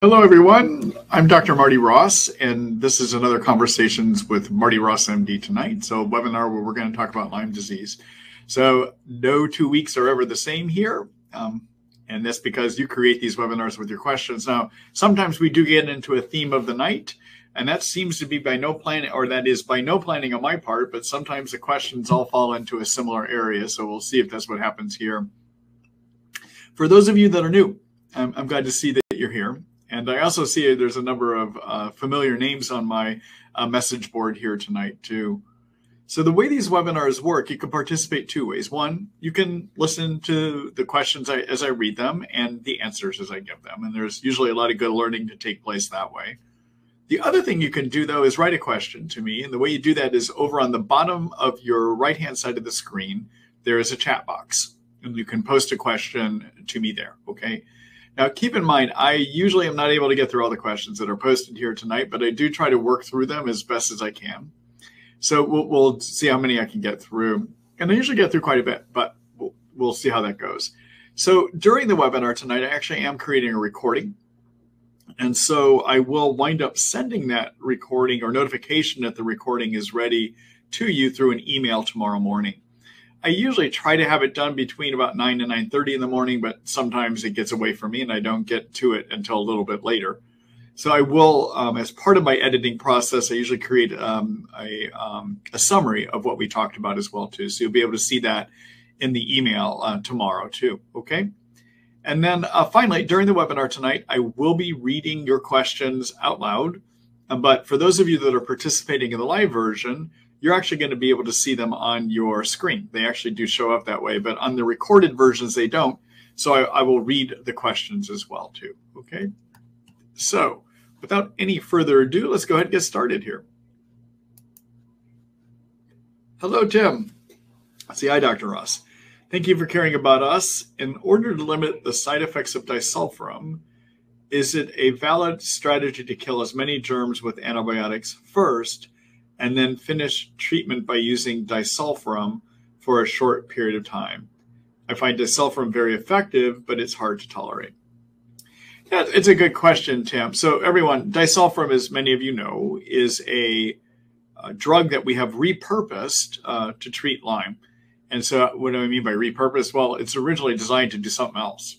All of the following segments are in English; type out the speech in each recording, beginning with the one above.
Hello, everyone. I'm Dr. Marty Ross, and this is another Conversations with Marty Ross MD tonight. So a webinar where we're going to talk about Lyme disease. So no 2 weeks are ever the same here. And that's because you create these webinars with your questions. Now, sometimes we do get into a theme of the night, and that seems to be by no planning, or that is by no planning on my part, but sometimes the questions all fall into a similar area. So we'll see if that's what happens here. For those of you that are new, I'm glad to see that you're here. And I also see there's a number of familiar names on my message board here tonight too. So the way these webinars work, you can participate two ways. One, you can listen to the questions as I read them and the answers as I give them. And there's usually a lot of good learning to take place that way. The other thing you can do, though, is write a question to me. And the way you do that is over on the bottom of your right-hand side of the screen, there is a chat box. And you can post a question to me there, okay? Now, keep in mind, I usually am not able to get through all the questions that are posted here tonight, but I do try to work through them as best as I can. So we'll see how many I can get through. And I usually get through quite a bit, but we'll see how that goes. So during the webinar tonight, I actually am creating a recording. And so I will wind up sending that recording or notification that the recording is ready to you through an email tomorrow morning. I usually try to have it done between about 9 and 9:30 in the morning, but sometimes it gets away from me and I don't get to it until a little bit later. So I will, as part of my editing process, I usually create a summary of what we talked about as well too. So you'll be able to see that in the email tomorrow too, okay? And then finally, during the webinar tonight, I will be reading your questions out loud. But for those of you that are participating in the live version, you're actually going to be able to see them on your screen. They actually do show up that way, but on the recorded versions, they don't. So I will read the questions as well too, okay? So without any further ado, let's go ahead and get started here. Hello, Tim. Say hi, Dr. Ross. Thank you for caring about us. In order to limit the side effects of disulfiram, is it a valid strategy to kill as many germs with antibiotics first and then finish treatment by using disulfiram for a short period of time? I find disulfiram very effective, but it's hard to tolerate. Yeah, it's a good question, Tim. So everyone, disulfiram, as many of you know, is a drug that we have repurposed to treat Lyme. And so what do I mean by repurposed? Well, it's originally designed to do something else.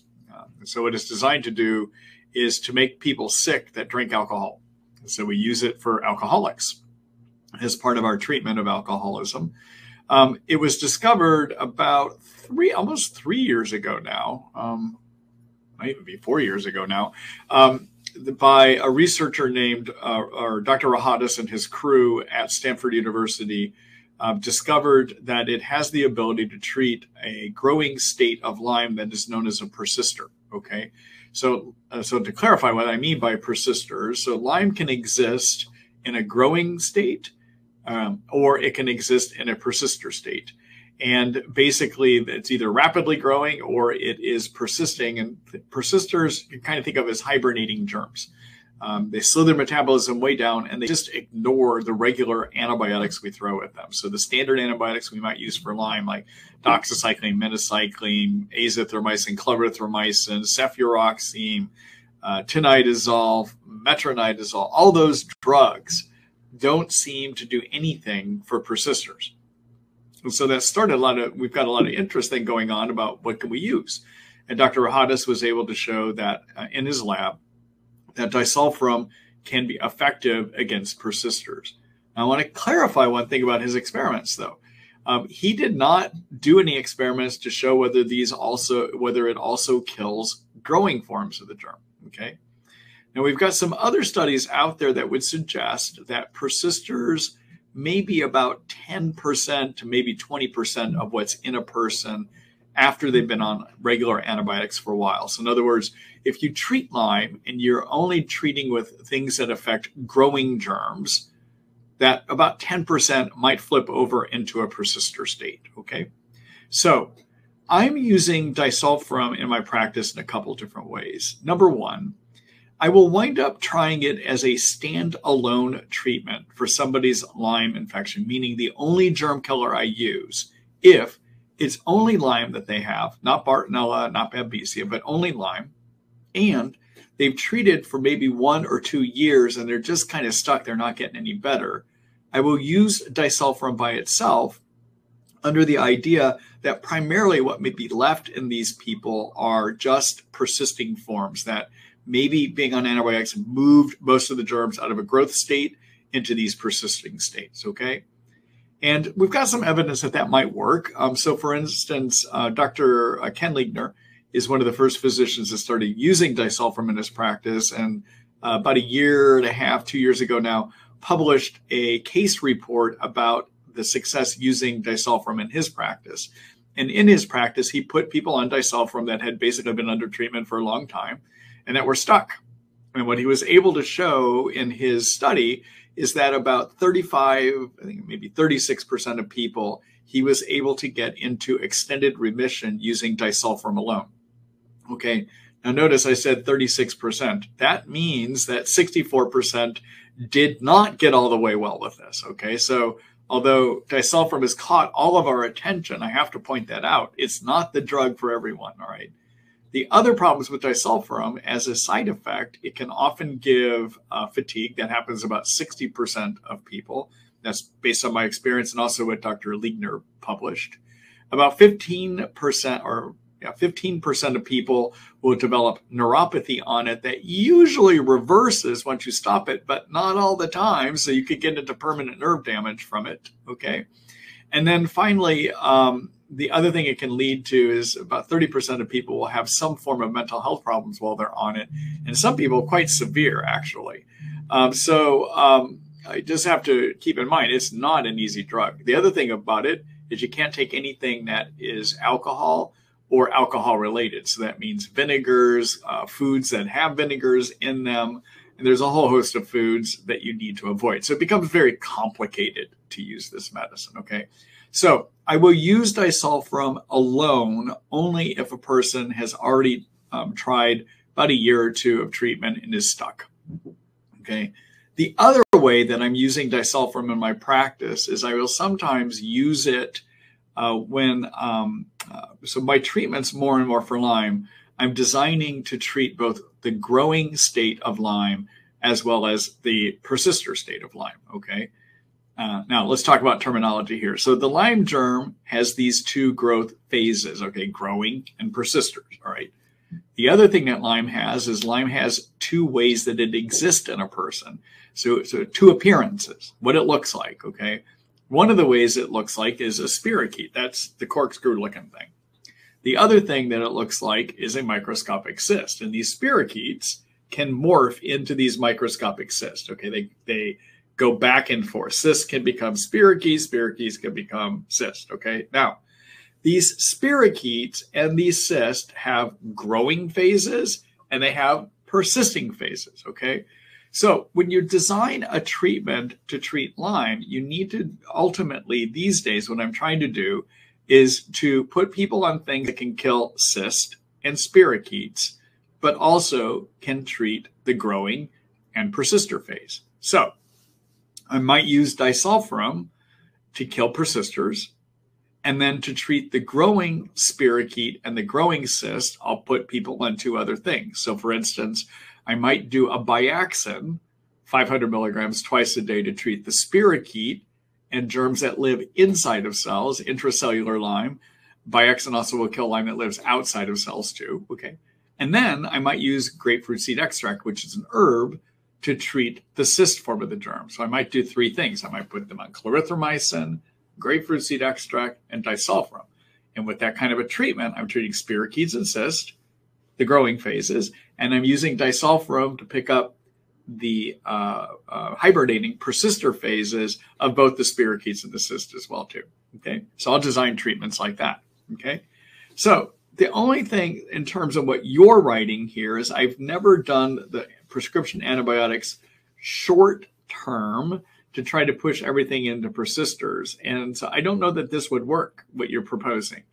So what it's designed to do is to make people sick that drink alcohol. So we use it for alcoholics as part of our treatment of alcoholism. It was discovered about almost 3 years ago now, might even be 4 years ago now, by a researcher named Dr. Rohadas and his crew at Stanford University. Discovered that it has the ability to treat a growing state of Lyme that is known as a persister, okay? So to clarify what I mean by persisters, so Lyme can exist in a growing state, or it can exist in a persister state. And basically, it's either rapidly growing or it is persisting. And persisters you kind of think of as hibernating germs. They slow their metabolism way down, and they just ignore the regular antibiotics we throw at them. So the standard antibiotics we might use for Lyme, like doxycycline, minocycline, azithromycin, clarithromycin, cefuroxime, tinidazole, metronidazole, all those drugs don't seem to do anything for persisters. And so that started we've got a lot of interest then going on about what can we use. And Dr. Rohadas was able to show that in his lab, that disulfiram can be effective against persisters. Now, I want to clarify one thing about his experiments, though. He did not do any experiments to show whether it also kills growing forms of the germ. Okay. Now, we've got some other studies out there that would suggest that persisters may be about 10% to maybe 20% of what's in a person after they've been on regular antibiotics for a while. So in other words, if you treat Lyme and you're only treating with things that affect growing germs, that about 10% might flip over into a persister state, okay? So I'm using disulfiram in my practice in a couple different ways. Number one, I will wind up trying it as a standalone treatment for somebody's Lyme infection, meaning the only germ killer I use if it's only Lyme that they have, not Bartonella, not Babesia, but only Lyme. And they've treated for maybe 1 or 2 years and they're just kind of stuck, they're not getting any better, I will use disulfiram by itself under the idea that primarily what may be left in these people are just persisting forms that maybe being on antibiotics moved most of the germs out of a growth state into these persisting states, okay? And we've got some evidence that that might work. So for instance, Dr. Ken Liegner is one of the first physicians that started using disulfiram in his practice, and about 1.5 years, 2 years ago now, published a case report about the success using disulfiram in his practice. And in his practice, he put people on disulfiram that had basically been under treatment for a long time and that were stuck. And what he was able to show in his study is that about 35, I think maybe 36% of people, he was able to get into extended remission using disulfiram alone. Okay, now notice I said 36%. That means that 64% did not get all the way well with this. Okay, so although disulfiram has caught all of our attention, I have to point that out. It's not the drug for everyone, all right? The other problems with disulfiram, as a side effect, it can often give fatigue. That happens about 60% of people. That's based on my experience and also what Dr. Liegner published. About 15% of people will develop neuropathy on it that usually reverses once you stop it, but not all the time. So you could get into permanent nerve damage from it, okay? And then finally, the other thing it can lead to is about 30% of people will have some form of mental health problems while they're on it. And some people quite severe, actually. I just have to keep in mind, it's not an easy drug. The other thing about it is you can't take anything that is alcohol or alcohol related. So that means vinegars, foods that have vinegars in them. And there's a whole host of foods that you need to avoid. So it becomes very complicated to use this medicine, okay? So I will use disulfiram alone only if a person has already tried about 1 year or 2 of treatment and is stuck, okay? The other way that I'm using disulfiram in my practice is I will sometimes use it so my treatments more and more for Lyme, I'm designing to treat both the growing state of Lyme as well as the persister state of Lyme, okay? Now, let's talk about terminology here. So the Lyme germ has these 2 growth phases, okay, growing and persisters, all right? The other thing that Lyme has is Lyme has 2 ways that it exists in a person. So 2 appearances, what it looks like, okay? One of the ways it looks like is a spirochete. That's the corkscrew-looking thing. The other thing that it looks like is a microscopic cyst. And these spirochetes can morph into these microscopic cysts, okay? They go back and forth. Cysts can become spirochetes, spirochetes can become cysts, okay? Now, these spirochetes and these cysts have growing phases and they have persisting phases, okay? So when you design a treatment to treat Lyme, you need to ultimately, these days, what I'm trying to do is to put people on things that can kill cysts and spirochetes, but also can treat the growing and persister phase. So I might use disulfiram to kill persisters, and then to treat the growing spirochete and the growing cyst, I'll put people on 2 other things. So for instance, I might do a Biaxin, 500 milligrams twice a day to treat the spirochete and germs that live inside of cells, intracellular Lyme. Biaxin also will kill Lyme that lives outside of cells too, okay? And then I might use grapefruit seed extract, which is an herb, to treat the cyst form of the germ. So I might do 3 things. I might put them on clarithromycin, grapefruit seed extract, and disulfiram. And with that kind of a treatment, I'm treating spirochetes and cysts, the growing phases, and I'm using disulfiram to pick up the hibernating persister phases of both the spirochetes and the cysts as well too, okay? So I'll design treatments like that, okay? So the only thing in terms of what you're writing here is I've never done the prescription antibiotics short term to try to push everything into persisters. And so I don't know that this would work, what you're proposing.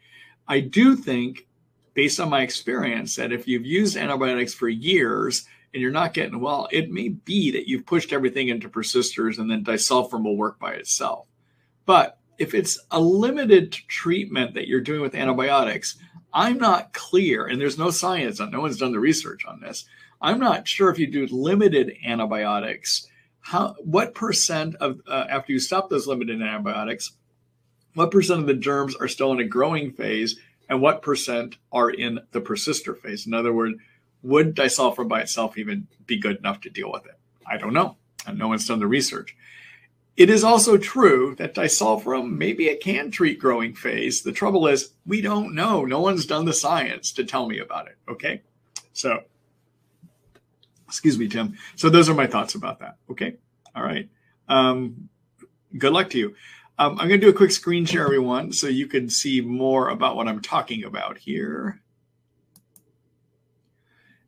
I do think, based on my experience, that if you've used antibiotics for years and you're not getting well, it may be that you've pushed everything into persisters and then disulfiram will work by itself. But if it's a limited treatment that you're doing with antibiotics, I'm not clear, and there's no science on, no one's done the research on this. I'm not sure if you do limited antibiotics, what percent of, after you stop those limited antibiotics, what percent of the germs are still in a growing phase and what percent are in the persister phase? In other words, would disulfiram by itself even be good enough to deal with it? I don't know. And no one's done the research. It is also true that disulfiram, maybe it can treat growing phase. The trouble is we don't know. No one's done the science to tell me about it. Okay. So, excuse me, Tim. So those are my thoughts about that. Okay. All right. Good luck to you. I'm going to do a quick screen share, everyone, so you can see more about what I'm talking about here.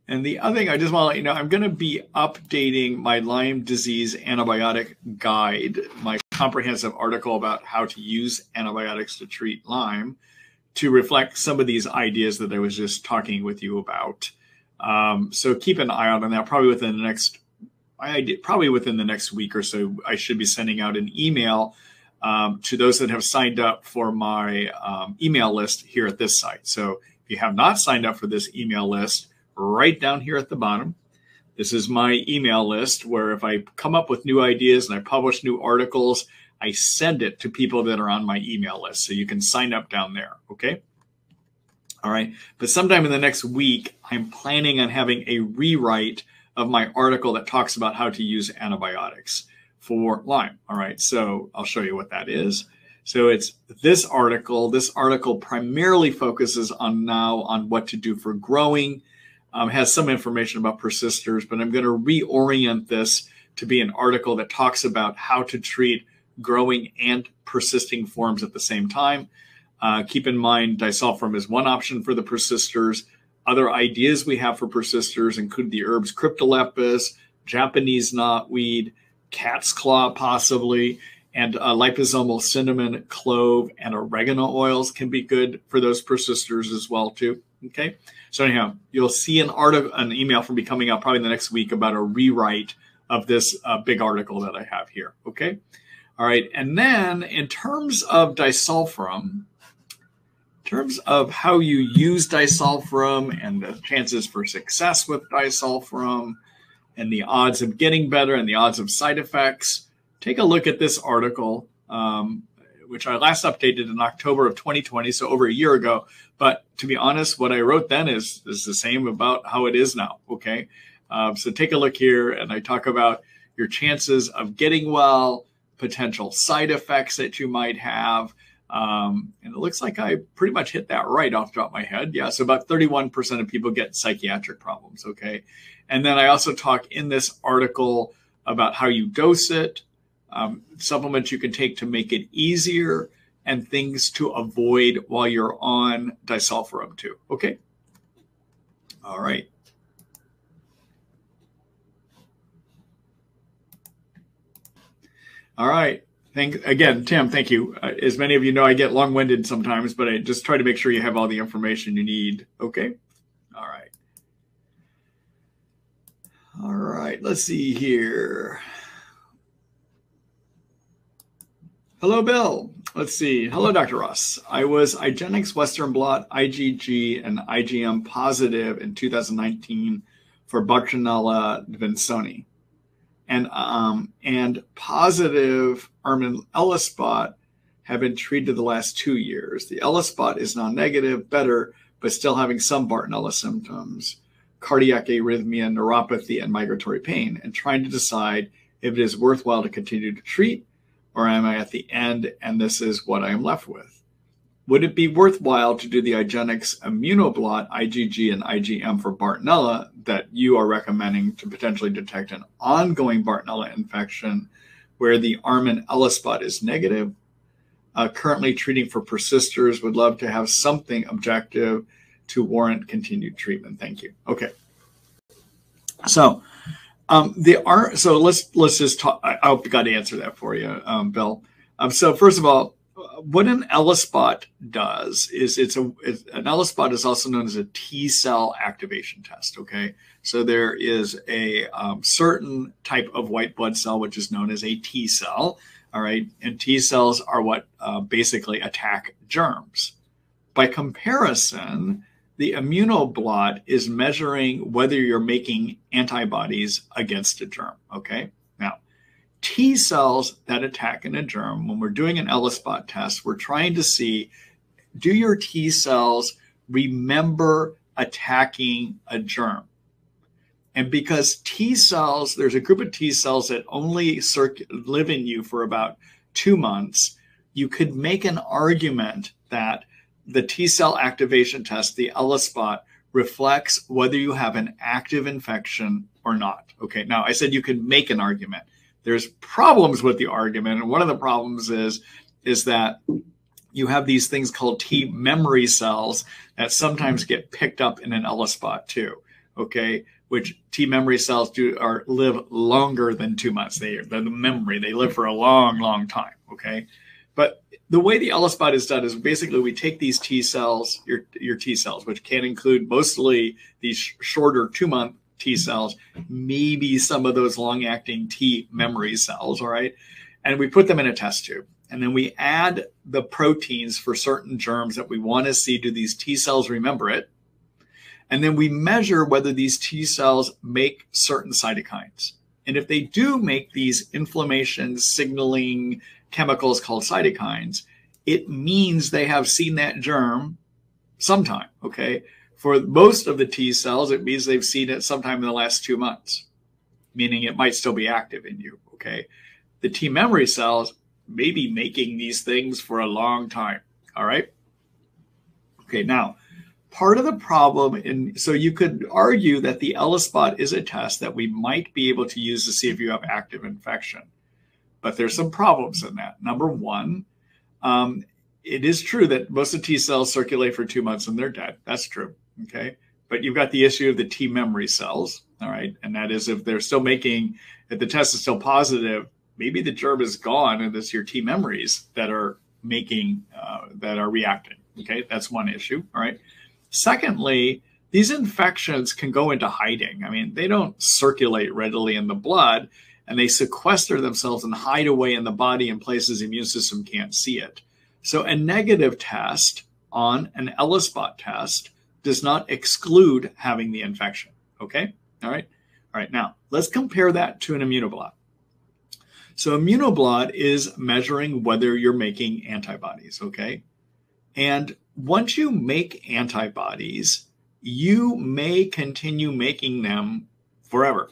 And the other thing I just want to let you know, I'm going to be updating my Lyme disease antibiotic guide, my comprehensive article about how to use antibiotics to treat Lyme, to reflect some of these ideas that I was just talking with you about. So keep an eye out on that. Probably within the next week or so, I should be sending out an email to those that have signed up for my email list here at this site. So if you have not signed up for this email list, right down here at the bottom, this is my email list where if I come up with new ideas and I publish new articles, I send it to people that are on my email list. So you can sign up down there. Okay. All right. But sometime in the next week, I'm planning on having a rewrite of my article that talks about how to use antibiotics for Lyme. All right. So I'll show you what that is. So it's this article. This article primarily focuses on what to do for growing. Has some information about persisters, but I'm going to reorient this to be an article that talks about how to treat growing and persisting forms at the same time. Keep in mind, disulfiram is one option for the persisters. Other ideas we have for persisters include the herbs cryptolepis, Japanese knotweed, cat's claw possibly, and liposomal cinnamon, clove, and oregano oils can be good for those persisters as well too. Okay. So anyhow, you'll see an email from me coming out probably in the next week about a rewrite of this big article that I have here. Okay. All right. And then in terms of disulfiram, in terms of how you use disulfiram and the chances for success with disulfiram and the odds of getting better and the odds of side effects, take a look at this article, which I last updated in October of 2020, so over a year ago. But to be honest, what I wrote then is the same about how it is now, okay? So take a look here, and I talk about your chances of getting well, potential side effects that you might have. And it looks like I pretty much hit that right off the top of my head. Yeah, so about 31% of people get psychiatric problems, okay? And then I also talk in this article about how you dose it, supplements you can take to make it easier, and things to avoid while you're on disulfiram too. Okay. All right. All right. Again, Tim, thank you. As many of you know, I get long-winded sometimes, but I just try to make sure you have all the information you need. Okay. All right. All right. Let's see here. Hello, Bill. Let's see. Hello, Dr. Ross. I was IGenex, Western blot, IgG, and IgM positive in 2019 for Bartonella Vinsoni, and positive Armin Elispot have been treated the last 2 years. The Elispot is now negative, better, but still having some Bartonella symptoms, cardiac arrhythmia, neuropathy, and migratory pain, and trying to decide if it is worthwhile to continue to treat, or am I at the end and this is what I am left with? Would it be worthwhile to do the IGenex Immunoblot, IgG, and IgM for Bartonella that you are recommending to potentially detect an ongoing Bartonella infection where the Armin Elispot is negative? Currently treating for persisters, would love to have something objective to warrant continued treatment. Thank you. Okay. So let's just talk. I've got to answer that for you, Bill. So first of all, what an Elispot does is an Elispot is also known as a T cell activation test. Okay, so there is a certain type of white blood cell which is known as a T cell. All right, and T cells are what basically attack germs. By comparison, the Immunoblot is measuring whether you're making antibodies against a germ, okay? Now, T cells that attack in a germ, when we're doing an Elispot test, we're trying to see, do your T cells remember attacking a germ? And because T cells, there's a group of T cells that only live in you for about 2 months, you could make an argument that the T cell activation test, the Elispot, reflects whether you have an active infection or not. Okay, now I said you could make an argument. There's problems with the argument, and one of the problems is that you have these things called T memory cells that sometimes get picked up in an Elispot too, okay? Which T memory cells live longer than 2 months. They're the memory. They live for a long, long time, okay? But the way the Elispot is done is basically we take these T cells, your T cells, which can include mostly these shorter 2-month T cells, maybe some of those long-acting T memory cells, all right? And we put them in a test tube. And then we add the proteins for certain germs that we want to see, do these T cells remember it? And then we measure whether these T cells make certain cytokines. And if they do make these inflammation signaling chemicals called cytokines, it means they have seen that germ sometime, okay? For most of the T cells, it means they've seen it sometime in the last 2 months, meaning it might still be active in you, okay? The T memory cells may be making these things for a long time, all right? Okay, now, part of the problem, so you could argue that the Elispot is a test that we might be able to use to see if you have active infection. But there's some problems in that. Number one, it is true that most of T cells circulate for 2 months and they're dead. That's true, okay? But you've got the issue of the T memory cells, all right? And that is if they're still making, if the test is still positive, maybe the germ is gone and it's your T memories that are making, that are reacting, okay? That's one issue, all right? Secondly, these infections can go into hiding. I mean, they don't circulate readily in the blood, and they sequester themselves and hide away in the body in places the immune system can't see it. So a negative test on an Elispot test does not exclude having the infection, okay? All right, now let's compare that to an Immunoblot. So Immunoblot is measuring whether you're making antibodies, okay? And once you make antibodies, you may continue making them forever.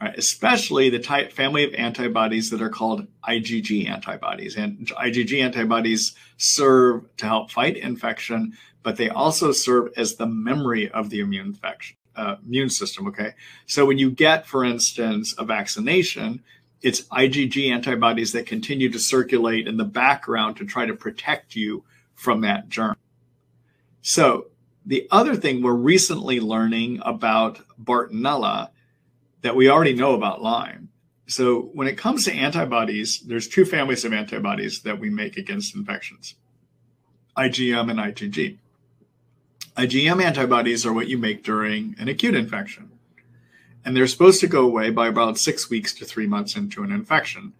Right, especially the family of antibodies that are called IgG antibodies. And IgG antibodies serve to help fight infection, but they also serve as the memory of the immune system, okay? So when you get, for instance, a vaccination, it's IgG antibodies that continue to circulate in the background to try to protect you from that germ. So the other thing we're recently learning about Bartonella that we already know about Lyme. So when it comes to antibodies, there's 2 families of antibodies that we make against infections, IgM and IgG. IgM antibodies are what you make during an acute infection. And they're supposed to go away by about 6 weeks to 3 months into an infection,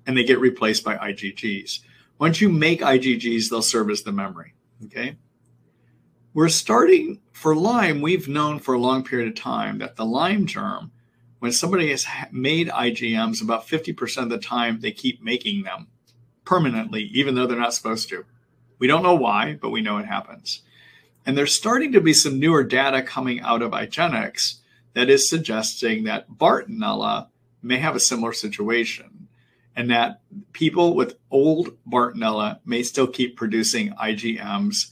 and they get replaced by IgGs. Once you make IgGs, they'll serve as the memory, okay? We're starting, for Lyme, we've known for a long period of time that the Lyme germ, when somebody has made IgMs, about 50% of the time they keep making them permanently, even though they're not supposed to. We don't know why, but we know it happens. And there's starting to be some newer data coming out of IGenex that is suggesting that Bartonella may have a similar situation, and that people with old Bartonella may still keep producing IgMs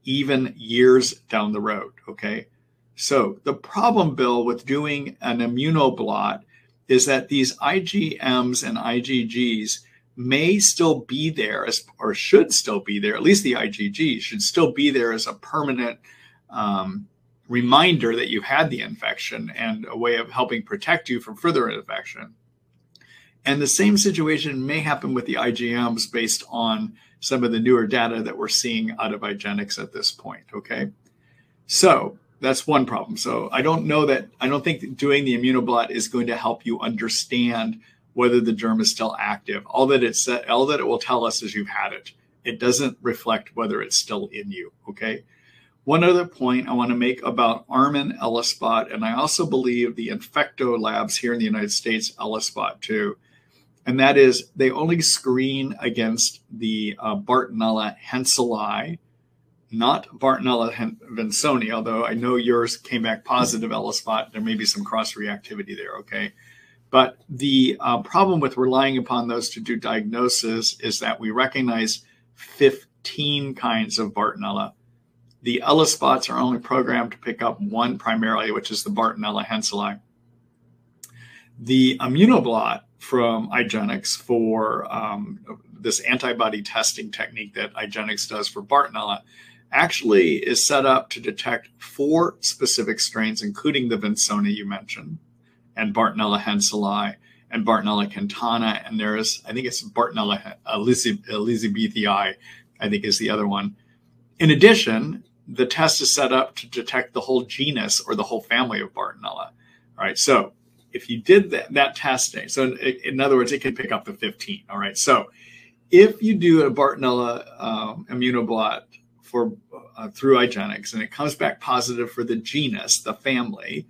even years down the road, okay? So the problem, Bill, with doing an Immunoblot is that these IgMs and IgGs may still be there, or should still be there, at least the IgG should still be there as a permanent reminder that you had the infection and a way of helping protect you from further infection. And the same situation may happen with the IgMs based on some of the newer data that we're seeing out of IGenex at this point, okay? So that's one problem. So I don't think that doing the Immunoblot is going to help you understand whether the germ is still active. All that it will tell us is you've had it. It doesn't reflect whether it's still in you, okay? One other point I want to make about Armin, Elispot, and I also believe the Infectolabs here in the United States, Elispot too, and that is they only screen against the Bartonella henselae, not Bartonella vinconi, although I know yours came back positive, Elispot. There may be some cross-reactivity there, okay? But the problem with relying upon those to do diagnosis is that we recognize 15 kinds of Bartonella. The Elispots are only programmed to pick up one primarily, which is the Bartonella henselae. The Immunoblot from IGenex for this antibody testing technique that IGenex does for Bartonella actually is set up to detect 4 specific strains, including the vinconi you mentioned, and Bartonella henselae, and Bartonella cantana, and there is, I think it's Bartonella elizabethii, I think is the other one. In addition, the test is set up to detect the whole genus or the whole family of Bartonella. All right, so if you did that testing, so in other words, it can pick up the 15. All right, so if you do a Bartonella immunoblot for through IGenex and it comes back positive for the genus, the family,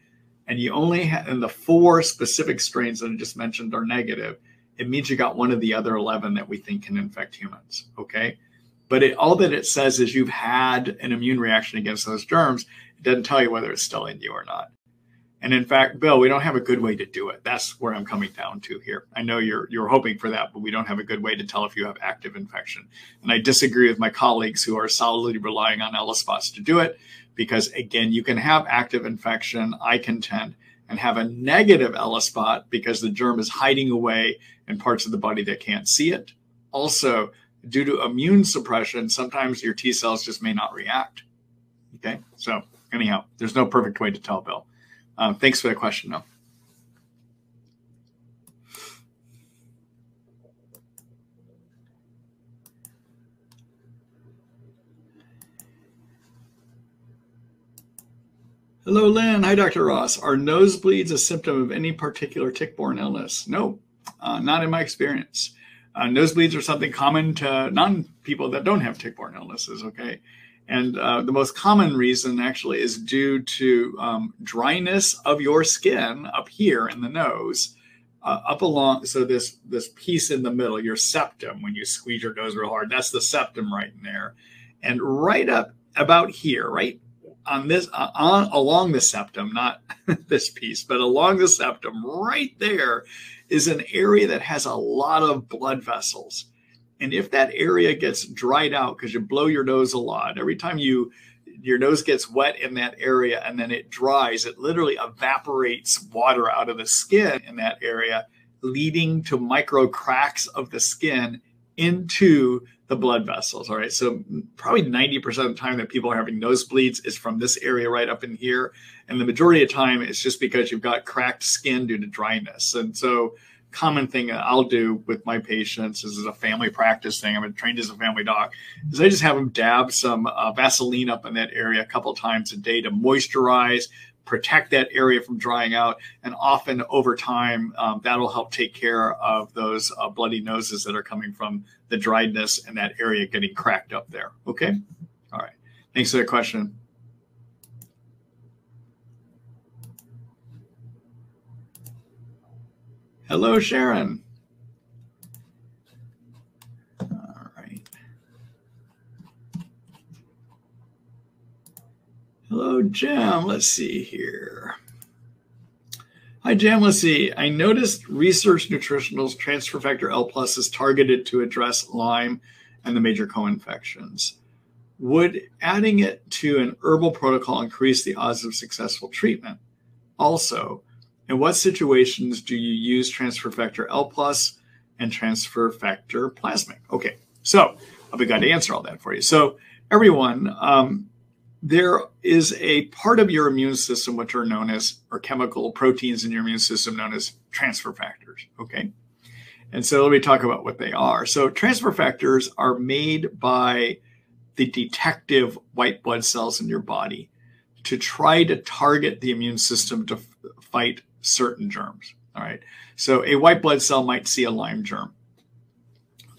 and you only have, and the 4 specific strains that I just mentioned are negative, it means you got one of the other 11 that we think can infect humans. Okay. But all that it says is you've had an immune reaction against those germs. It doesn't tell you whether it's still in you or not. And in fact, Bill, we don't have a good way to do it. That's where I'm coming down to here. I know you're hoping for that, but we don't have a good way to tell if you have active infection. And I disagree with my colleagues who are solidly relying on Elispots to do it, because again, you can have active infection, I contend, and have a negative Elispot because the germ is hiding away in parts of the body that can't see it. Also, due to immune suppression, sometimes your T cells just may not react. Okay, so anyhow, there's no perfect way to tell, Bill. Thanks for the question, though. Hello, Lynn. Hi, Dr. Ross. Are nosebleeds a symptom of any particular tick-borne illness? No, not in my experience. Nosebleeds are something common to non-people that don't have tick-borne illnesses, okay? And the most common reason actually is due to dryness of your skin up here in the nose, up along, so this piece in the middle, your septum, when you squeeze your nose real hard, that's the septum right in there. And right up about here, right on this, along the septum, not this piece, but along the septum, right there is an area that has a lot of blood vessels. And if that area gets dried out because you blow your nose a lot, every time your nose gets wet in that area and then it dries, it literally evaporates water out of the skin in that area, leading to micro cracks of the skin into the blood vessels. All right. So probably 90% of the time that people are having nosebleeds is from this area right up in here. And the majority of the time it's just because you've got cracked skin due to dryness. And so common thing I'll do with my patients, this is a family practice thing, I'm trained as a family doc, is I just have them dab some Vaseline up in that area a couple times a day to moisturize, protect that area from drying out. And often over time, that'll help take care of those bloody noses that are coming from the driedness and that area getting cracked up there. Okay. All right. Thanks for the question. Hello, Sharon. All right. Hello, Jim. Let's see here. Hi, Jim. Let's see. I noticed Research Nutritionals transfer factor L+ is targeted to address Lyme and the major co-infections. Would adding it to an herbal protocol increase the odds of successful treatment? Also, in what situations do you use transfer factor L+ and transfer factor Plasmyc? Okay, so I'll be glad to answer all that for you. So everyone, there is a part of your immune system which are known as, or chemical proteins in your immune system known as transfer factors, okay? And so let me talk about what they are. So transfer factors are made by the detective white blood cells in your body to try to target the immune system to fight certain germs, all right? So a white blood cell might see a Lyme germ.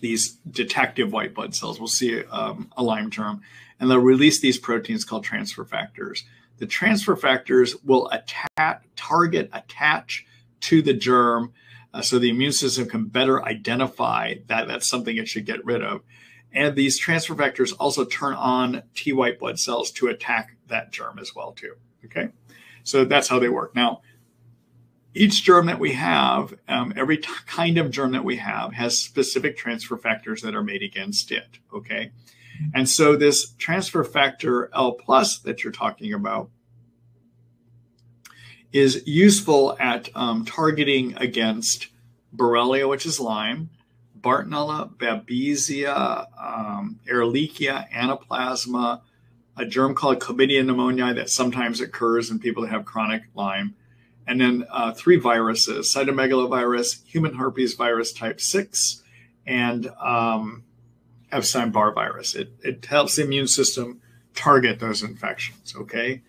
these detective white blood cells. We'll see a Lyme term. And they'll release these proteins called transfer factors. The transfer factors will attach to the germ so the immune system can better identify that that's something it should get rid of. And these transfer factors also turn on T white blood cells to attack that germ as well too. Okay, so that's how they work. Now, each germ that we have, every kind of germ that we have has specific transfer factors that are made against it. Okay, and so this transfer factor L plus that you're talking about is useful at targeting against Borrelia, which is Lyme, Bartonella, Babesia, Ehrlichia, Anaplasma, a germ called Chlamydia pneumoniae that sometimes occurs in people that have chronic Lyme, and then 3 viruses: cytomegalovirus, human herpes virus type 6, and Epstein-Barr virus. It helps the immune system target those infections, okay?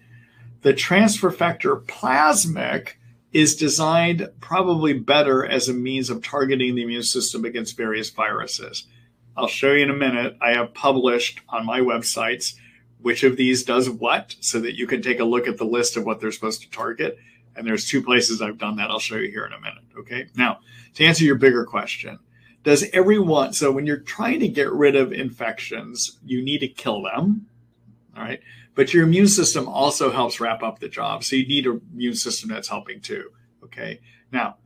The transfer factor Plasmyc is designed probably better as a means of targeting the immune system against various viruses. I'll show you in a minute. I have published on my websites which of these does what, so that you can take a look at the list of what they're supposed to target. And there's 2 places I've done that. I'll show you here in a minute, okay? Now, to answer your bigger question, does everyone, so when you're trying to get rid of infections, you need to kill them, all right? But your immune system also helps wrap up the job. So you need an immune system that's helping too, okay? Now,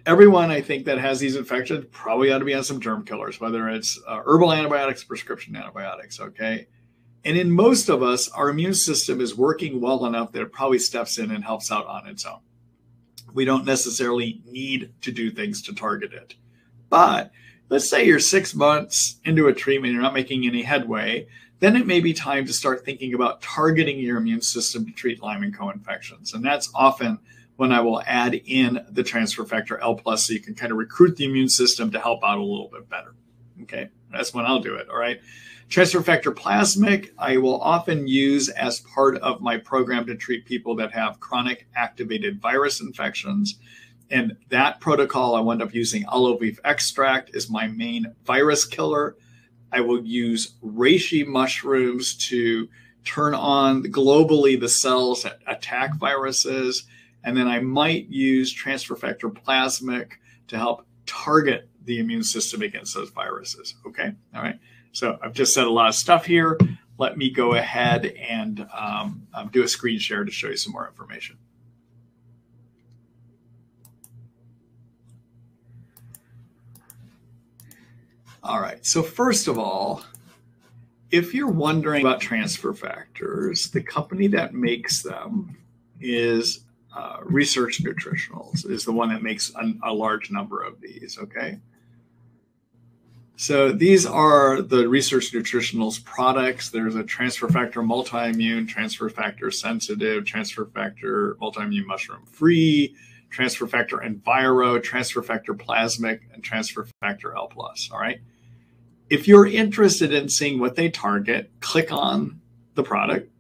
everyone I think that has these infections probably ought to be on some germ killers, whether it's herbal antibiotics, prescription antibiotics, okay? And in most of us, our immune system is working well enough that it probably steps in and helps out on its own. We don't necessarily need to do things to target it. But let's say you're 6 months into a treatment, you're not making any headway, then it may be time to start thinking about targeting your immune system to treat Lyme and co-infections. And that's often when I will add in the transfer factor L plus, so you can kind of recruit the immune system to help out a little bit better. Okay, that's when I'll do it, all right? Transfer factor Plasmyc, I will often use as part of my program to treat people that have chronic activated virus infections. And that protocol, I wound up using olive leaf extract as my main virus killer. I will use reishi mushrooms to turn on globally the cells that attack viruses. And then I might use transfer factor Plasmyc to help target the immune system against those viruses. Okay, all right. So I've just said a lot of stuff here. Let me go ahead and do a screen share to show you some more information. All right, so first of all, if you're wondering about transfer factors, the company that makes them is Research Nutritionals, is the one that makes a large number of these, okay? So these are the Research Nutritionals products. There's a transfer factor multi-immune, transfer factor sensitive, transfer factor multi-immune mushroom free, transfer factor Enviro, transfer factor Plasmyc, and transfer factor L plus, all right? If you're interested in seeing what they target, click on the product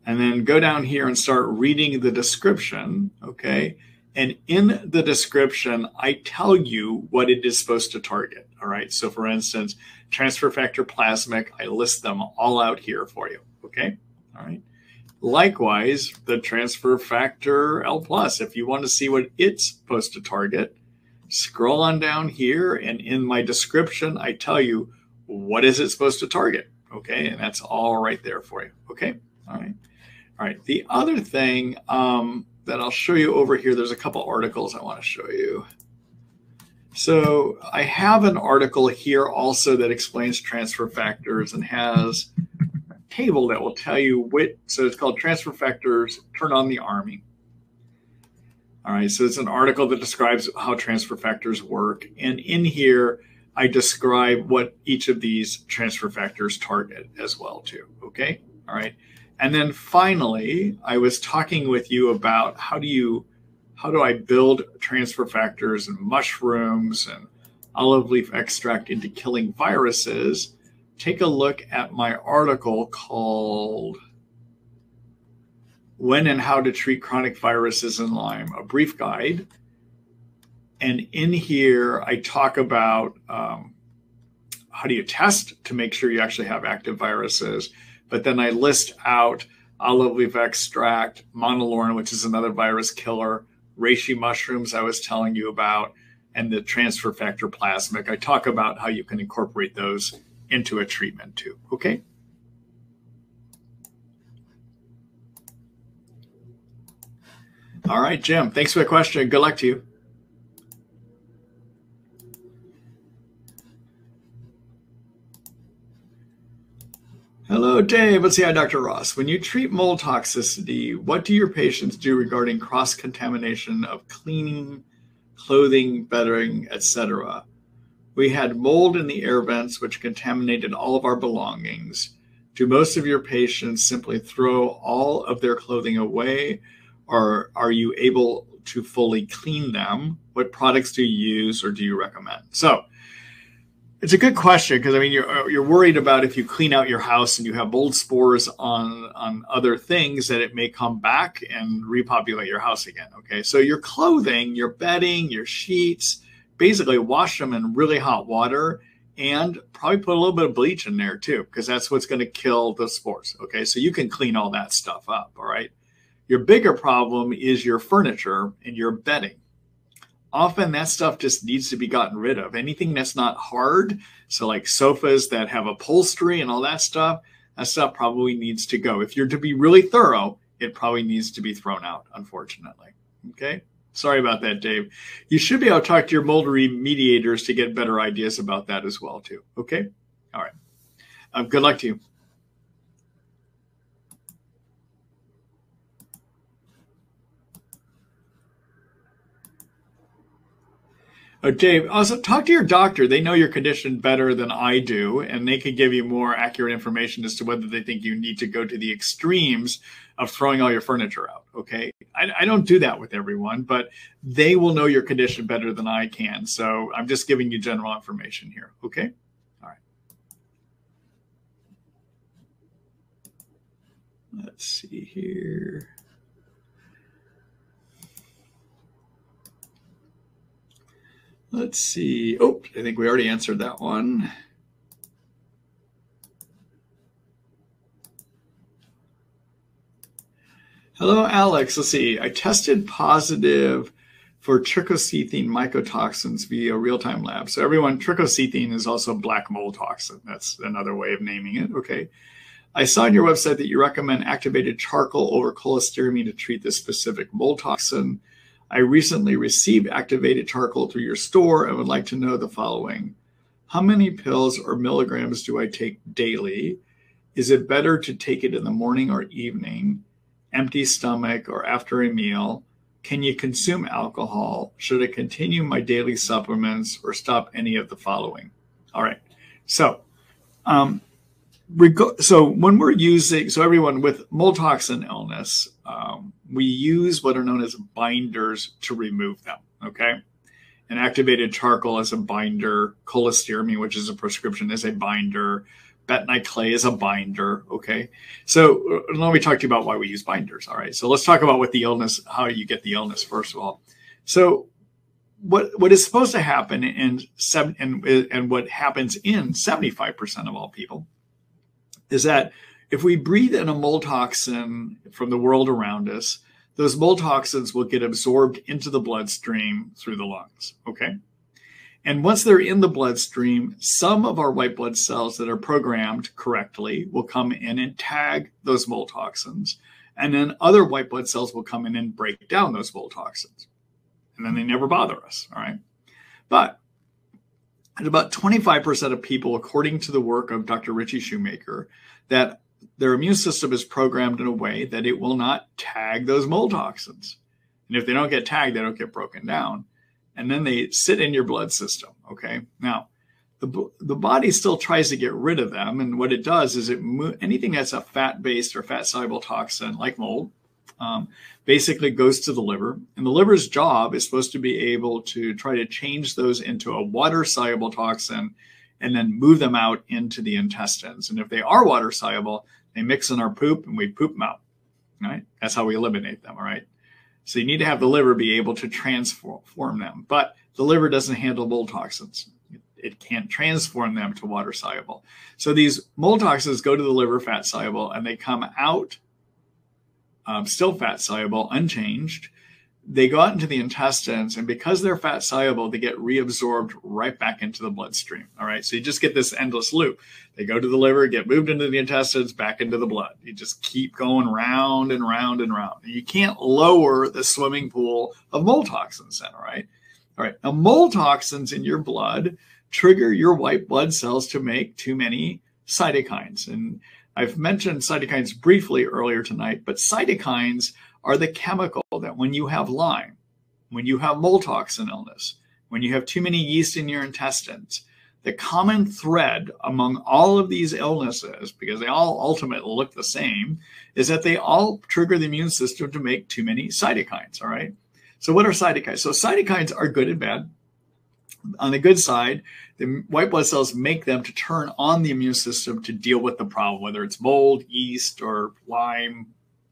and then go down here and start reading the description, okay? And in the description, I tell you what it is supposed to target, all right? So for instance, transfer factor Plasmyc, I list them all out here for you, okay? All right. Likewise, the transfer factor L plus, if you want to see what it's supposed to target, scroll on down here, and in my description, I tell you what is it supposed to target, okay? And that's all right there for you, okay? All right. All right, the other thing that I'll show you over here, there's a couple articles I want to show you. So I have an article here also that explains transfer factors and has a table that will tell you which, so it's called Transfer Factors Turn on the Army. All right, so it's an article that describes how transfer factors work. And in here, I describe what each of these transfer factors target as well too, okay? All right. And then finally, I was talking with you about how do I build transfer factors and mushrooms and olive leaf extract into killing viruses. Take a look at my article called When and How to Treat Chronic Viruses in Lyme, a brief guide. And in here, I talk about how do you test to make sure you actually have active viruses. But then I list out olive leaf extract, monolaurin, which is another virus killer, reishi mushrooms I was telling you about, and the transfer factor Plasmyc. I talk about how you can incorporate those into a treatment too, okay? All right, Jim, thanks for the question. Good luck to you. Hello, Dave. Let's see, hi, Dr. Ross. When you treat mold toxicity, what do your patients do regarding cross-contamination of cleaning, clothing, bedding, etc.? We had mold in the air vents, which contaminated all of our belongings. Do most of your patients simply throw all of their clothing away, or are you able to fully clean them? What products do you use or do you recommend? So it's a good question, because I mean, you're worried about if you clean out your house and you have mold spores on other things, that it may come back and repopulate your house again. Okay, so your clothing, your bedding, your sheets, basically wash them in really hot water and probably put a little bit of bleach in there too, because that's what's going to kill the spores. Okay, so you can clean all that stuff up. All right, your bigger problem is your furniture and your bedding. Often that stuff just needs to be gotten rid of. Anything that's not hard, so like sofas that have upholstery and all that stuff probably needs to go. If you're to be really thorough, it probably needs to be thrown out, unfortunately. Okay, sorry about that, Dave. You should be able to talk to your mold remediators to get better ideas about that as well, too. Okay, all right. Good luck to you. Dave, also talk to your doctor. They know your condition better than I do, and they can give you more accurate information as to whether they think you need to go to the extremes of throwing all your furniture out, okay? I don't do that with everyone, but they will know your condition better than I can. So I'm just giving you general information here, okay? All right. Let's see here. Let's see. Oh, I think we already answered that one. Hello, Alex. Let's see. I tested positive for trichosethine mycotoxins via real-time lab. So everyone, trichosethine is also black mold toxin. That's another way of naming it. Okay. I saw on your website that you recommend activated charcoal over cholestyramine to treat this specific mold toxin. I recently received activated charcoal through your store and would like to know the following. How many pills or milligrams do I take daily? Is it better to take it in the morning or evening, empty stomach, or after a meal? Can you consume alcohol? Should I continue my daily supplements or stop any of the following? All right. So, when we're using, so everyone with mold toxin illness, we use what are known as binders to remove them, okay? And activated charcoal is a binder, cholestyramine, which is a prescription, is a binder, bentonite clay is a binder, okay? So let me talk to you about why we use binders, all right? So let's talk about what the illness, how you get the illness first of all. So what is supposed to happen and what happens in 75% of all people is that if we breathe in a mold toxin from the world around us, those mold toxins will get absorbed into the bloodstream through the lungs, okay? And once they're in the bloodstream, some of our white blood cells that are programmed correctly will come in and tag those mold toxins. And then other white blood cells will come in and break down those mold toxins. And then they never bother us, all right? But at about 25% of people, according to the work of Dr. Richie Shoemaker, that their immune system is programmed in a way that it will not tag those mold toxins. And if they don't get tagged, they don't get broken down. And then they sit in your blood system, okay? Now, the body still tries to get rid of them. And what it does is anything that's a fat-based or fat-soluble toxin, like mold, basically goes to the liver. And the liver's job is supposed to be able to try to change those into a water-soluble toxin and then move them out into the intestines. And if they are water-soluble, they mix in our poop and we poop them out, right? That's how we eliminate them, all right? So you need to have the liver be able to transform them. But the liver doesn't handle mold toxins. It can't transform them to water soluble. So these mold toxins go to the liver fat soluble and they come out still fat soluble, unchanged. They go out into the intestines, and because they're fat soluble, they get reabsorbed right back into the bloodstream. All right. So you just get this endless loop. They go to the liver, get moved into the intestines, back into the blood. You just keep going round and round and round. You can't lower the swimming pool of mold toxins then. All right. All right. Now, mold toxins in your blood trigger your white blood cells to make too many cytokines. And I've mentioned cytokines briefly earlier tonight, but cytokines are the chemical that when you have Lyme, when you have mold toxin illness, when you have too many yeast in your intestines, the common thread among all of these illnesses, because they all ultimately look the same, is that they all trigger the immune system to make too many cytokines, all right? So what are cytokines? So cytokines are good and bad. On the good side, the white blood cells make them to turn on the immune system to deal with the problem, whether it's mold, yeast, or Lyme,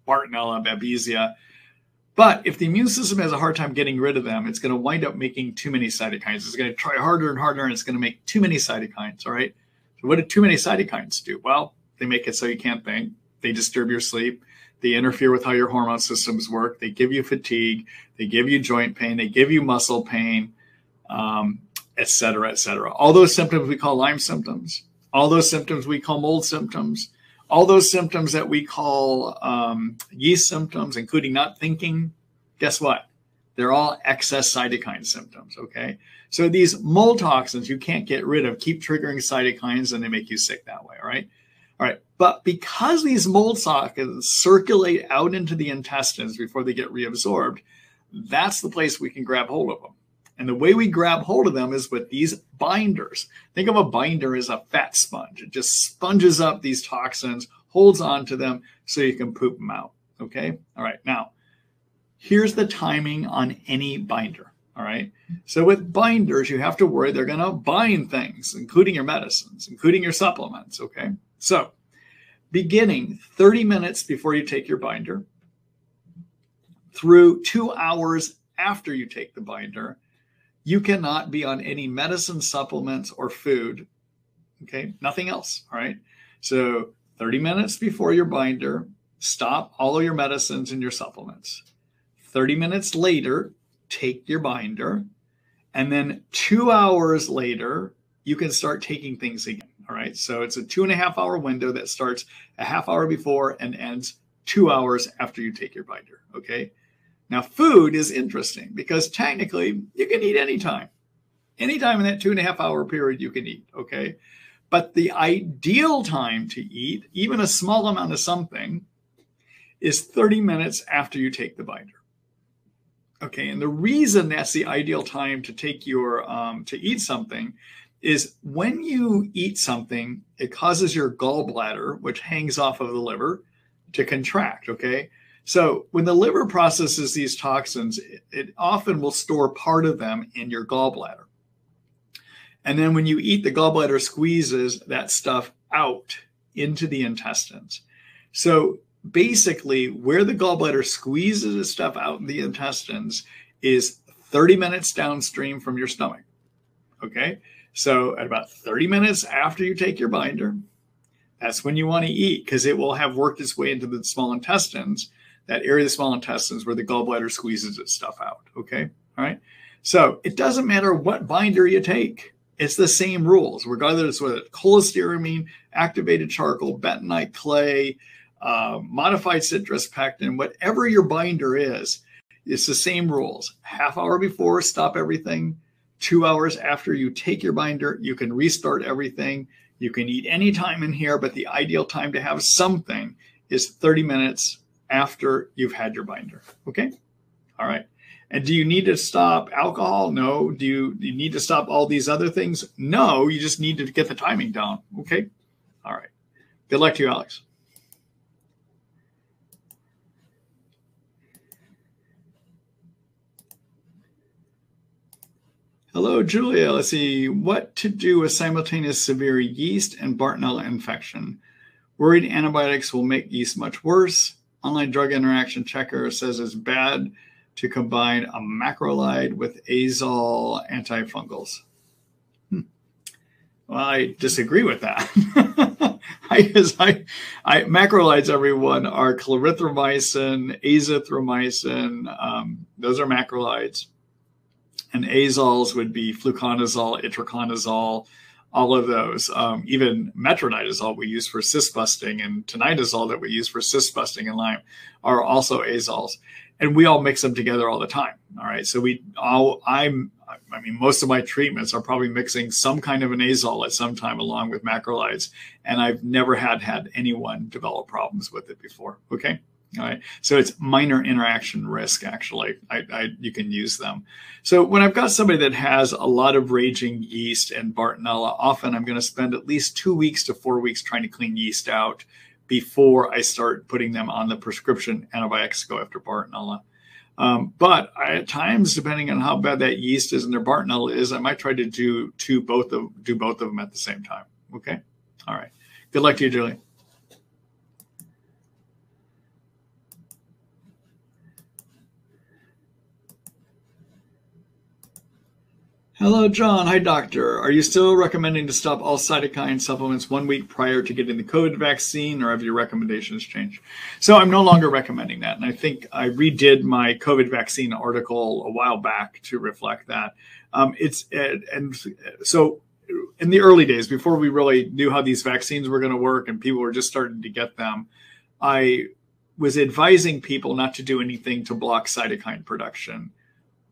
Bartonella, Babesia. But if the immune system has a hard time getting rid of them, it's going to wind up making too many cytokines. It's going to try harder and harder, and it's going to make too many cytokines, all right? So what do too many cytokines do? Well, they make it so you can't think. They disturb your sleep. They interfere with how your hormone systems work. They give you fatigue. They give you joint pain. They give you muscle pain, et cetera, et cetera. All those symptoms we call Lyme symptoms. All those symptoms we call mold symptoms. All those symptoms that we call yeast symptoms, including not thinking, guess what? They're all excess cytokine symptoms, okay? So these mold toxins you can't get rid of keep triggering cytokines, and they make you sick that way, all right? All right, but because these mold toxins circulate out into the intestines before they get reabsorbed, that's the place we can grab hold of them. And the way we grab hold of them is with these binders. Think of a binder as a fat sponge. It just sponges up these toxins, holds on to them so you can poop them out, okay? All right, now, here's the timing on any binder, all right? So with binders, you have to worry they're going to bind things, including your medicines, including your supplements, okay? So beginning 30 minutes before you take your binder through 2 hours after you take the binder, you cannot be on any medicine, supplements, or food, okay? Nothing else, all right? So 30 minutes before your binder, stop all of your medicines and your supplements. 30 minutes later, take your binder. And then 2 hours later, you can start taking things again, all right? So it's a 2.5 hour window that starts a half hour before and ends 2 hours after you take your binder, okay? Now, food is interesting because technically you can eat anytime. Anytime in that 2.5 hour period you can eat, okay? But the ideal time to eat, even a small amount of something, is 30 minutes after you take the binder. Okay, and the reason that's the ideal time to take your, to eat something is when you eat something, it causes your gallbladder, which hangs off of the liver, to contract, okay? So when the liver processes these toxins, it often will store part of them in your gallbladder. And then when you eat, the gallbladder squeezes that stuff out into the intestines. So basically, where the gallbladder squeezes the stuff out in the intestines is 30 minutes downstream from your stomach, okay? So at about 30 minutes after you take your binder, that's when you want to eat because it will have worked its way into the small intestines, that area of the small intestines where the gallbladder squeezes its stuff out, okay? All right? So it doesn't matter what binder you take. It's the same rules, regardless whether it's cholestyramine, activated charcoal, bentonite clay, modified citrus pectin, whatever your binder is, it's the same rules. Half hour before, stop everything. 2 hours after you take your binder, you can restart everything. You can eat any time in here, but the ideal time to have something is 30 minutes after you've had your binder, okay? All right. And do you need to stop alcohol? No. Do you need to stop all these other things? No, you just need to get the timing down, okay? All right. Good luck to you, Alex. Hello, Julia. Let's see. What to do with simultaneous severe yeast and Bartonella infection? Worried antibiotics will make yeast much worse. Online drug interaction checker says it's bad, to combine a macrolide with azole antifungals. Well, I disagree with that. Macrolides, everyone, are clarithromycin, azithromycin. Those are macrolides. And azoles would be fluconazole, itraconazole, all of those. Even metronidazole we use for cyst busting and tinidazole that we use for cyst busting and Lyme are also azoles. And we all mix them together all the time. All right. So I mean, most of my treatments are probably mixing some kind of an azole at some time along with macrolides. And I've never had anyone develop problems with it before. Okay. All right. So it's minor interaction risk, actually. You can use them. So when I've got somebody that has a lot of raging yeast and Bartonella, often I'm going to spend at least 2 weeks to 4 weeks trying to clean yeast out before I start putting them on the prescription antibiotics to go after Bartonella. But at times, depending on how bad that yeast is and their Bartonella is, I might try to do both of them at the same time. Okay. All right. Good luck to you, Julie. Hello, John. Hi, doctor. Are you still recommending to stop all cytokine supplements 1 week prior to getting the COVID vaccine, or have your recommendations changed? So I'm no longer recommending that. And I think I redid my COVID vaccine article a while back to reflect that. So in the early days, before we really knew how these vaccines were going to work and people were just starting to get them, I was advising people not to do anything to block cytokine production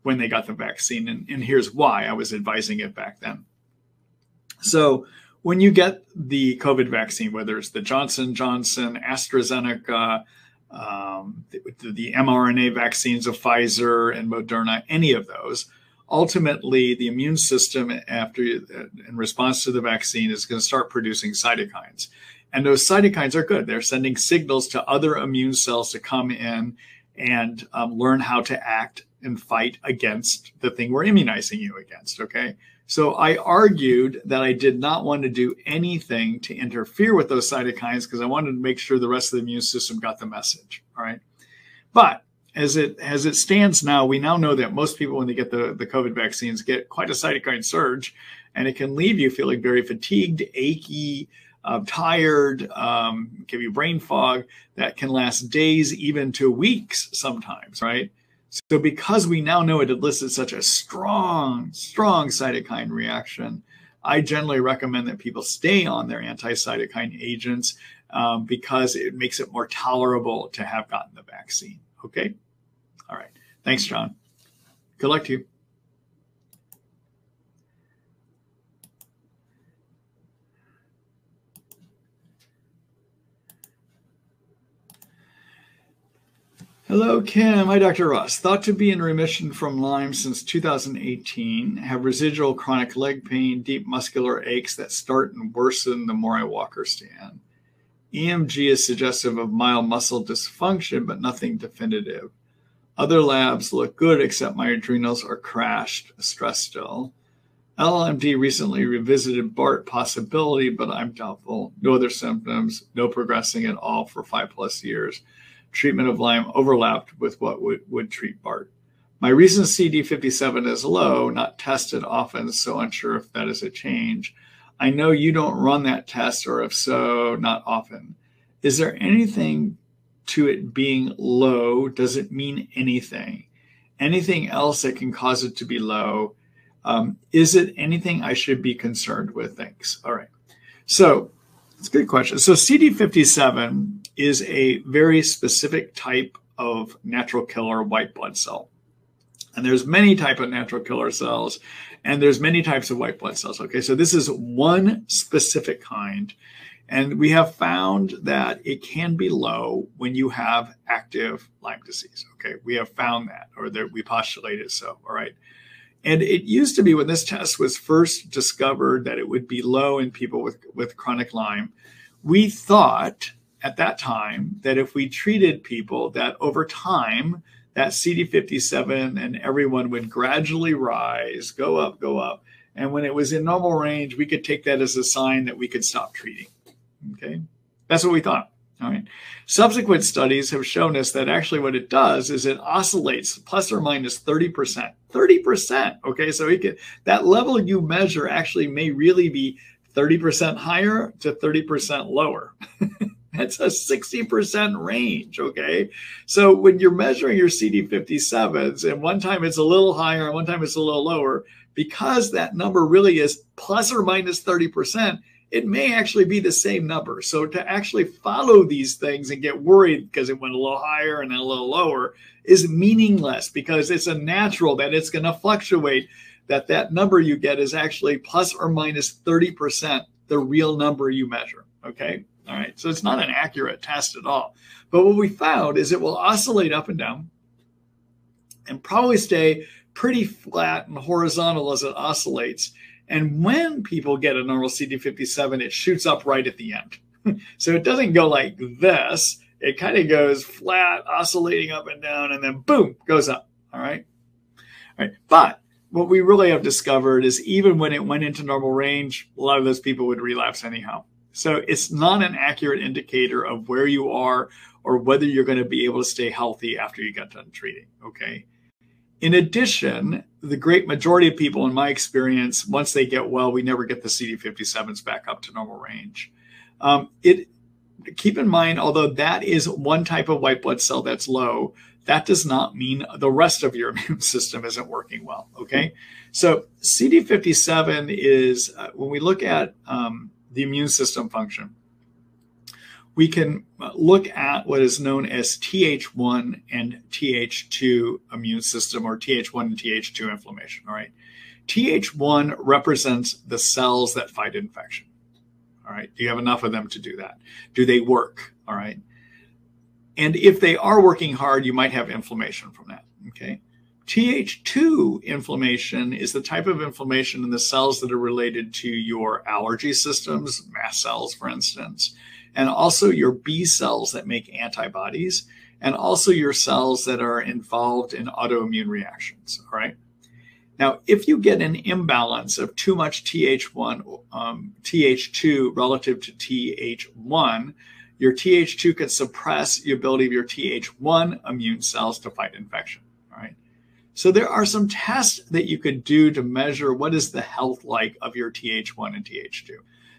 when they got the vaccine. And here's why I was advising it back then. So when you get the COVID vaccine, whether it's the Johnson & Johnson, AstraZeneca, the mRNA vaccines of Pfizer and Moderna, any of those, ultimately the immune system in response to the vaccine is going to start producing cytokines. And those cytokines are good. They're sending signals to other immune cells to come in and learn how to act and fight against the thing we're immunizing you against, okay? So I argued that I did not want to do anything to interfere with those cytokines because I wanted to make sure the rest of the immune system got the message, all right? But as it stands now, we now know that most people, when they get the COVID vaccines, get quite a cytokine surge, and it can leave you feeling very fatigued, achy, tired, give you brain fog that can last days, even to weeks sometimes, right? So because we now know it elicits such a strong cytokine reaction, I generally recommend that people stay on their anti-cytokine agents because it makes it more tolerable to have gotten the vaccine. Okay? All right. Thanks, John. Good luck to you. Hello, Kim. Hi, Dr. Ross. Thought to be in remission from Lyme since 2018. Have residual chronic leg pain, deep muscular aches that start and worsen the more I walk or stand. EMG is suggestive of mild muscle dysfunction, but nothing definitive. Other labs look good, except my adrenals are crashed, stressed still. LMD recently revisited BART possibility, but I'm doubtful. No other symptoms, no progressing at all for 5+ years. Treatment of Lyme overlapped with what would treat BART. My recent CD57 is low, not tested often, so unsure if that is a change. I know you don't run that test, or if so, not often. Is there anything to it being low? Does it mean anything? Anything else that can cause it to be low? Is it anything I should be concerned with? Thanks. All right. So it's a good question. So CD57 is a very specific type of natural killer white blood cell. And there's many types of natural killer cells, and there's many types of white blood cells. Okay, so this is one specific kind. And we have found that it can be low when you have active Lyme disease. Okay, we have found that, or that we postulated so, all right. And it used to be, when this test was first discovered, that it would be low in people with chronic Lyme. We thought at that time that if we treated people, that over time, that CD57 and everyone would gradually rise, go up. And when it was in normal range, we could take that as a sign that we could stop treating. Okay, that's what we thought. All right. Subsequent studies have shown us that actually what it does is it oscillates plus or minus 30%. 30%. Okay. So that level you measure actually may really be 30% higher to 30% lower. That's a 60% range, okay? So when you're measuring your CD57s, and one time it's a little higher and one time it's a little lower, because that number really is plus or minus 30%, it may actually be the same number. So to actually follow these things and get worried because it went a little higher and then a little lower is meaningless, because it's a natural that it's going to fluctuate, that number you get is actually plus or minus 30% the real number you measure, okay? All right, so it's not an accurate test at all. But what we found is it will oscillate up and down and probably stay pretty flat and horizontal as it oscillates. And when people get a normal CD57, it shoots up right at the end. So it doesn't go like this. It kind of goes flat, oscillating up and down, and then boom, goes up, all right? All right, but what we really have discovered is even when it went into normal range, a lot of those people would relapse anyhow. So it's not an accurate indicator of where you are or whether you're going to be able to stay healthy after you get done treating, okay? In addition, the great majority of people, in my experience, once they get well, we never get the CD57s back up to normal range. Keep in mind, although that is one type of white blood cell that's low, that does not mean the rest of your immune system isn't working well, okay? So CD57 is, when we look at the immune system function, we can look at what is known as Th1 and Th2 immune system, or Th1 and Th2 inflammation, all right? Th1 represents the cells that fight infection, all right? Do you have enough of them to do that? Do they work, all right? And if they are working hard, you might have inflammation from that, okay? Th2 inflammation is the type of inflammation in the cells that are related to your allergy systems, mast cells, for instance, and also your B cells that make antibodies, and also your cells that are involved in autoimmune reactions, all right? Now, if you get an imbalance of too much Th2 relative to Th1, your Th2 can suppress the ability of your Th1 immune cells to fight infection, all right? So there are some tests that you could do to measure what is the health like of your Th1 and Th2.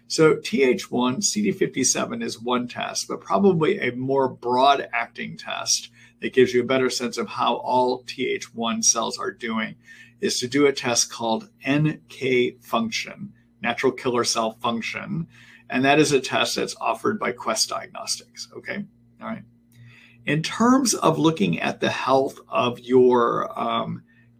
So Th1, CD57 is one test, but probably a more broad acting test that gives you a better sense of how all Th1 cells are doing is to do a test called NK function, natural killer cell function. And that is a test that's offered by Quest Diagnostics, okay? All right. In terms of looking at the health of your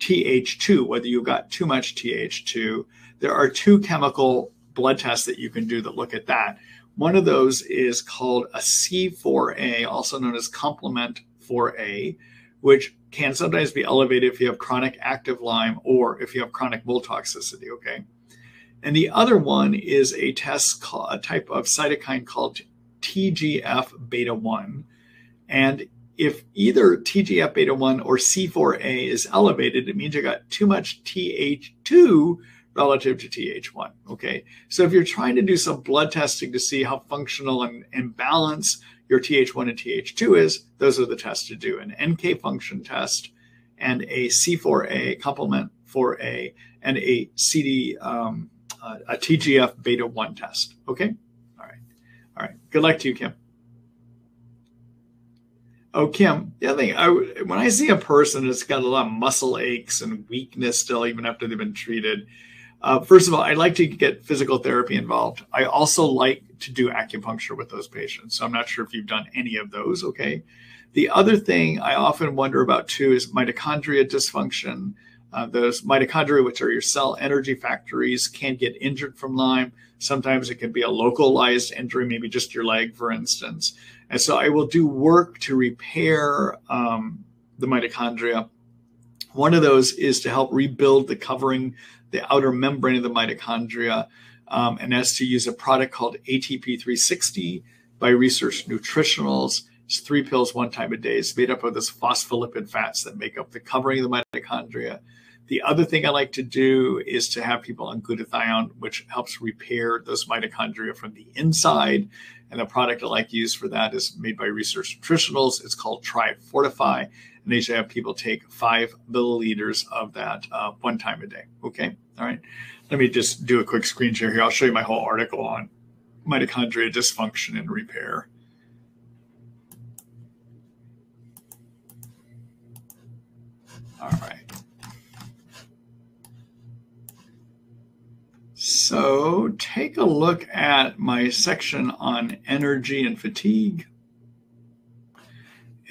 Th2, whether you've got too much Th2, there are two chemical blood tests that you can do that look at that. One of those is called a C4A, also known as complement 4A, which can sometimes be elevated if you have chronic active Lyme or if you have chronic mold toxicity, okay? And the other one is a test, a type of cytokine called TGF-beta1. And if either TGF-beta1 or C4A is elevated, it means you got too much Th2 relative to Th1, okay? So if you're trying to do some blood testing to see how functional and balanced your Th1 and Th2 is, those are the tests to do: an NK function test and a C4A, complement 4A, and a TGF-beta1 test, okay? All right. Good luck to you, Kim. Oh, Kim, the other thing, when I see a person that's got a lot of muscle aches and weakness still, even after they've been treated, first of all, I like to get physical therapy involved. I also like to do acupuncture with those patients. So I'm not sure if you've done any of those, okay? The other thing I often wonder about too is mitochondria dysfunction. Those mitochondria, which are your cell energy factories, can get injured from Lyme. Sometimes it can be a localized injury, maybe just your leg, for instance. And so I will do work to repair the mitochondria. One of those is to help rebuild the covering, the outer membrane of the mitochondria, and that's to use a product called ATP 360 by Research Nutritionals. It's 3 pills 1 time a day. It's made up of this phospholipid fats that make up the covering of the mitochondria. The other thing I like to do is to have people on glutathione, which helps repair those mitochondria from the inside. And the product I like to use for that is made by Research Nutritionals. It's called Try Fortify. And they usually have people take 5 milliliters of that 1 time a day. Okay. All right. Let me just do a quick screen share here. I'll show you my whole article on mitochondria dysfunction and repair. All right. So take a look at my section on energy and fatigue.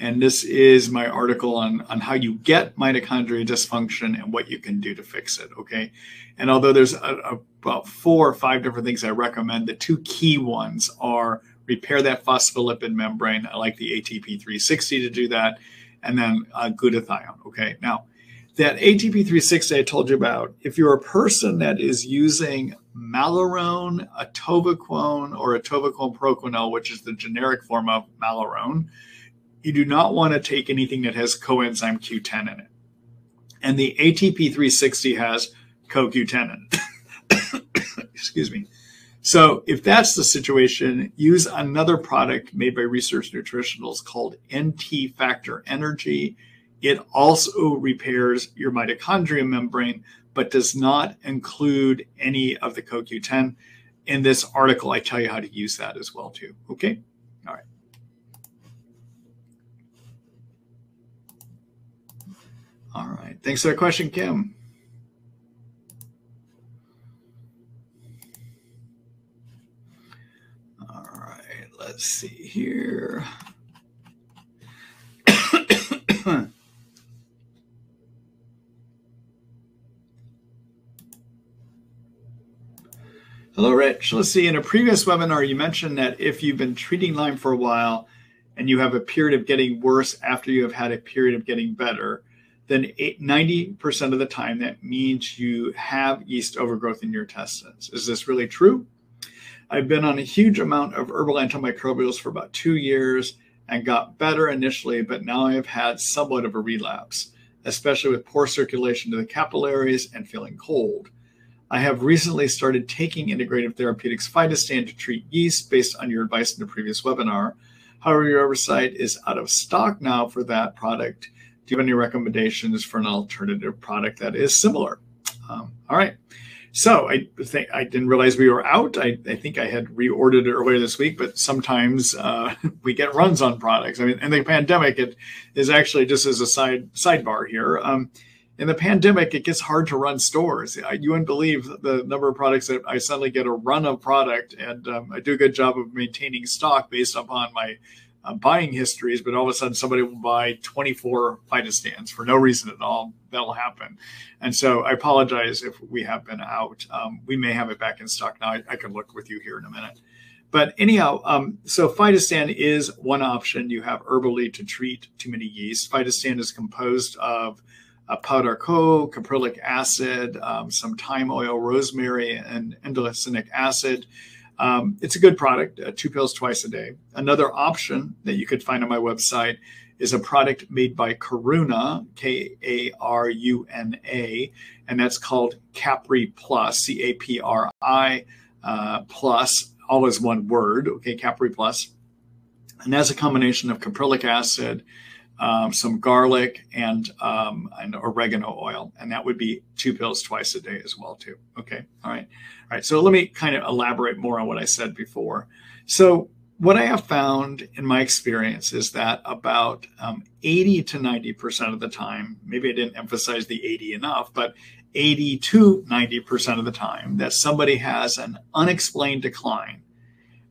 And this is my article on how you get mitochondria dysfunction and what you can do to fix it, okay? And although there's about 4 or 5 different things I recommend, the 2 key ones are repair that phospholipid membrane. I like the ATP 360 to do that, and then glutathione, okay? Now, that ATP 360 I told you about, if you're a person that is using Malarone, atovaquone, or atovaquone proquinol, which is the generic form of Malarone, you do not want to take anything that has coenzyme Q10 in it. And the ATP 360 has CoQ10 in it. Excuse me. So if that's the situation, use another product made by Research Nutritionals called NT Factor Energy. It also repairs your mitochondria membrane, but does not include any of the CoQ10. In this article, I tell you how to use that as well, too. Okay? All right. All right. Thanks for that question, Kim. All right. Let's see here. Hello, Rich. Let's see. In a previous webinar, you mentioned that if you've been treating Lyme for a while and you have a period of getting worse after you have had a period of getting better, then 90% of the time, that means you have yeast overgrowth in your intestines. Is this really true? I've been on a huge amount of herbal antimicrobials for about 2 years and got better initially, but now I have had somewhat of a relapse, especially with poor circulation to the capillaries and feeling cold. I have recently started taking Integrative Therapeutics Phytostan to treat yeast based on your advice in the previous webinar. However, your oversight is out of stock now for that product. Do you have any recommendations for an alternative product that is similar? All right. So I didn't realize we were out. I think I had reordered it earlier this week, but sometimes we get runs on products. I mean, in the pandemic, it is actually, just as a sidebar here, in the pandemic, it gets hard to run stores. You wouldn't believe the number of products that I suddenly get a run of product, and I do a good job of maintaining stock based upon my buying histories, but all of a sudden somebody will buy 24 Phytostans for no reason at all. That'll happen. And so I apologize if we have been out. We may have it back in stock now. I can look with you here in a minute. But anyhow, so Phytostan is one option you have herbally to treat too many yeast. Phytostan is composed of powder caprylic acid, some thyme oil, rosemary, and endoleucinic acid. It's a good product, 2 pills twice a day. Another option that you could find on my website is a product made by Karuna, Karuna, and that's called CapriPlus, CAPRI plus, all is one word, okay, CapriPlus. And that's a combination of caprylic acid, some garlic, and oregano oil. And that would be 2 pills twice a day as well, too. Okay. All right. All right. So let me kind of elaborate more on what I said before. So what I have found in my experience is that about 80 to 90% of the time, maybe I didn't emphasize the 80 enough, but 80 to 90% of the time that somebody has an unexplained decline,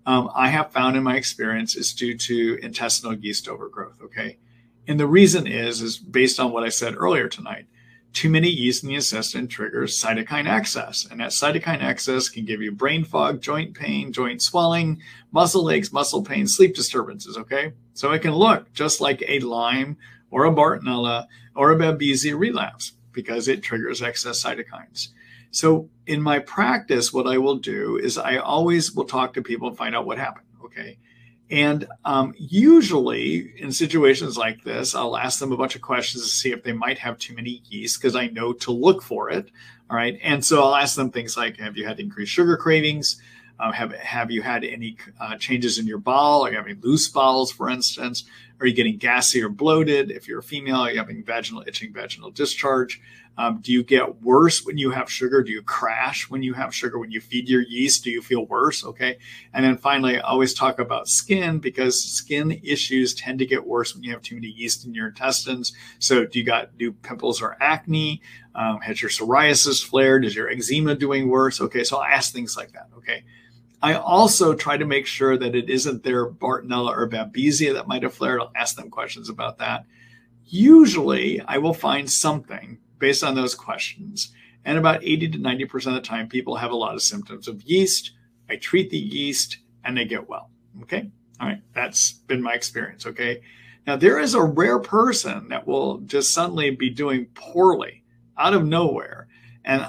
I have found in my experience is due to intestinal yeast overgrowth. Okay. And the reason is based on what I said earlier tonight. Too many yeast in the intestine triggers cytokine excess. And that cytokine excess can give you brain fog, joint pain, joint swelling, muscle aches, muscle pain, sleep disturbances, okay? So it can look just like a Lyme or a Bartonella or a Babesia relapse because it triggers excess cytokines. So in my practice, what I will do is I always will talk to people and find out what happened, okay? And usually in situations like this, I'll ask them a bunch of questions to see if they might have too many yeast, because I know to look for it. All right. And so I'll ask them things like, have you had increased sugar cravings? Have you had any changes in your bowel? Are you having loose bowels, for instance? Are you getting gassy or bloated? If you're a female, are you having vaginal itching, vaginal discharge? Do you get worse when you have sugar? Do you crash when you have sugar? When you feed your yeast, do you feel worse? Okay. And then finally, I always talk about skin, because skin issues tend to get worse when you have too many yeast in your intestines. So do pimples or acne? Has your psoriasis flared? Is your eczema doing worse? Okay. So I'll ask things like that. Okay. I also try to make sure that it isn't their Bartonella or Babesia that might have flared. I'll ask them questions about that. Usually I will find something based on those questions. And about 80 to 90% of the time, people have a lot of symptoms of yeast. I treat the yeast and they get well. Okay. All right. That's been my experience. Okay. Now there is a rare person that will just suddenly be poorly poorly out of nowhere. And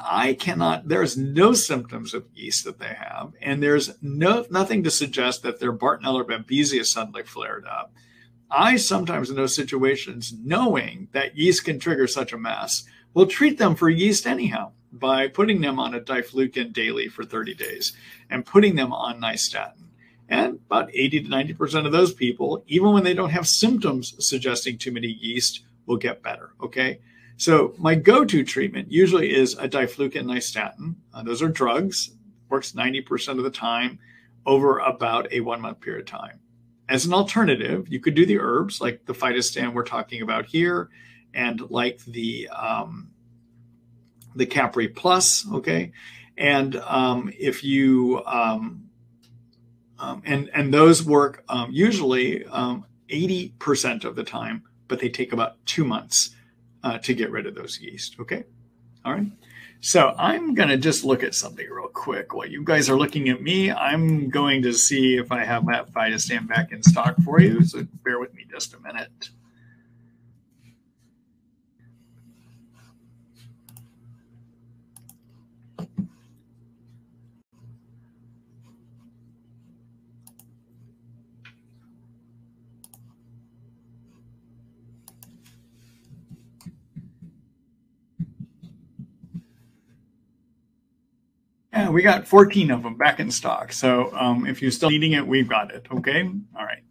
there's no symptoms of yeast that they have. And there's nothing to suggest that their Bartonella or Babesia suddenly flared up. I sometimes in those situations, knowing that yeast can trigger such a mess, will treat them for yeast anyhow by putting them on a Diflucan daily for 30 days and putting them on Nystatin. And about 80 to 90% of those people, even when they don't have symptoms suggesting too many yeast, will get better. Okay. So my go-to treatment usually is a Diflucan Nystatin. Those are drugs, works 90% of the time over about a 1 month period of time. As an alternative, you could do the herbs like the Phytostan we're talking about here, and like the CapriPlus, okay? And if you and those work usually 80% of the time, but they take about 2 months to get rid of those yeast. Okay. All right. So I'm going to just look at something real quick. While you guys are looking at me, I'm going to see if I have that Phytostan back in stock for you. So bear with me just a minute. Yeah, we got 14 of them back in stock. So if you're still needing it, we've got it. Okay. All right.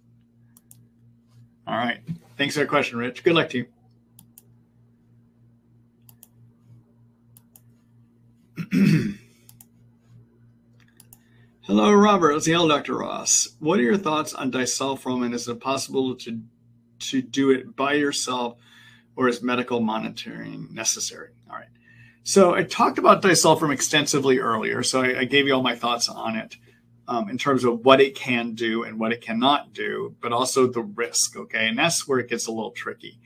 All right. Thanks for the question, Rich. Good luck to you. Hello, Robert. Let's see. Hello, Dr. Ross. What are your thoughts on disulfiram, and is it possible to do it by yourself, or is medical monitoring necessary? All right. So I talked about disulfiram extensively earlier. So I gave you all my thoughts on it in terms of what it can do and what it cannot do, but also the risk. Okay. And that's where it gets a little tricky.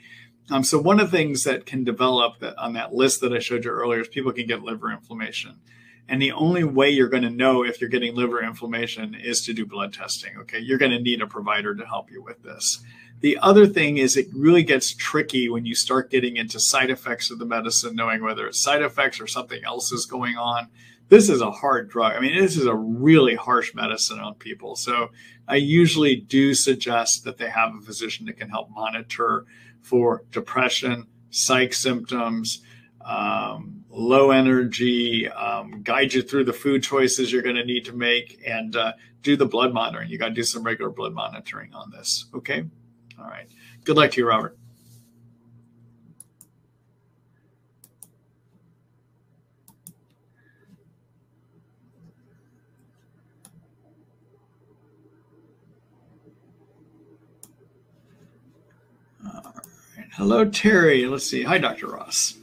So one of the things that can develop on that list that I showed you earlier is people can get liver inflammation. And the only way you're going to know if you're getting liver inflammation is to do blood testing. Okay. You're going to need a provider to help you with this. The other thing is it really gets tricky when you start getting into side effects of the medicine, knowing whether it's side effects or something else is going on. This is a hard drug. I mean, this is a really harsh medicine on people. So I usually do suggest that they have a physician that can help monitor for depression, psych symptoms, low energy, guide you through the food choices you're going to need to make, and do the blood monitoring. You got to do some regular blood monitoring on this. Okay. All right. Good luck to you, Robert. All right. Hello, Terry. Let's see. Hi, Dr. Ross.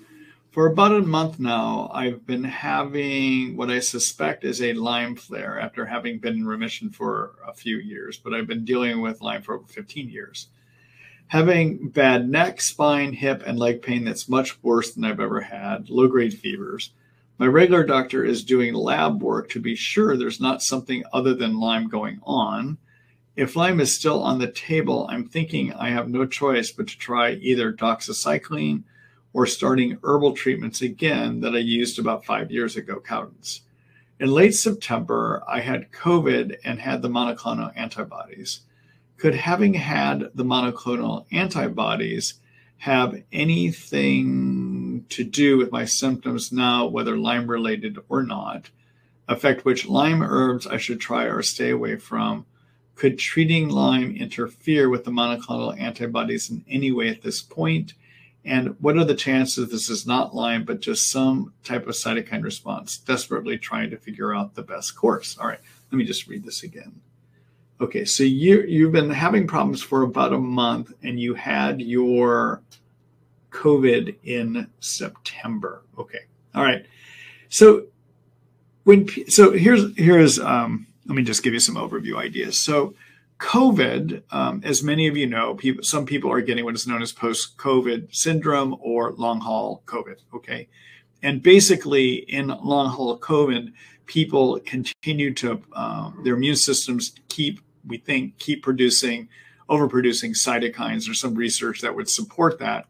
For about a month now, I've been having what I suspect is a Lyme flare after having been in remission for a few years, but I've been dealing with Lyme for over 15 years. Having bad neck, spine, hip, and leg pain that's much worse than I've ever had, low-grade fevers. My regular doctor is doing lab work to be sure there's not something other than Lyme going on. If Lyme is still on the table, I'm thinking I have no choice but to try either doxycycline or starting herbal treatments again that I used about 5 years ago, Cowden's. In late September, I had COVID and had the monoclonal antibodies. Could having had the monoclonal antibodies have anything to do with my symptoms now, whether Lyme related or not? Affect which Lyme herbs I should try or stay away from? Could treating Lyme interfere with the monoclonal antibodies in any way at this point? And what are the chances this is not Lyme, but just some type of cytokine response? Desperately trying to figure out the best course. All right, let me just read this again. Okay, so you've been having problems for about a month, and you had your COVID in September. Okay, all right. So here's let me just give you some overview ideas. So COVID, as many of you know, some people are getting what is known as post-COVID syndrome or long-haul COVID. Okay, and basically in long-haul COVID, people continue to their immune systems keep overproducing cytokines. There's some research that would support that.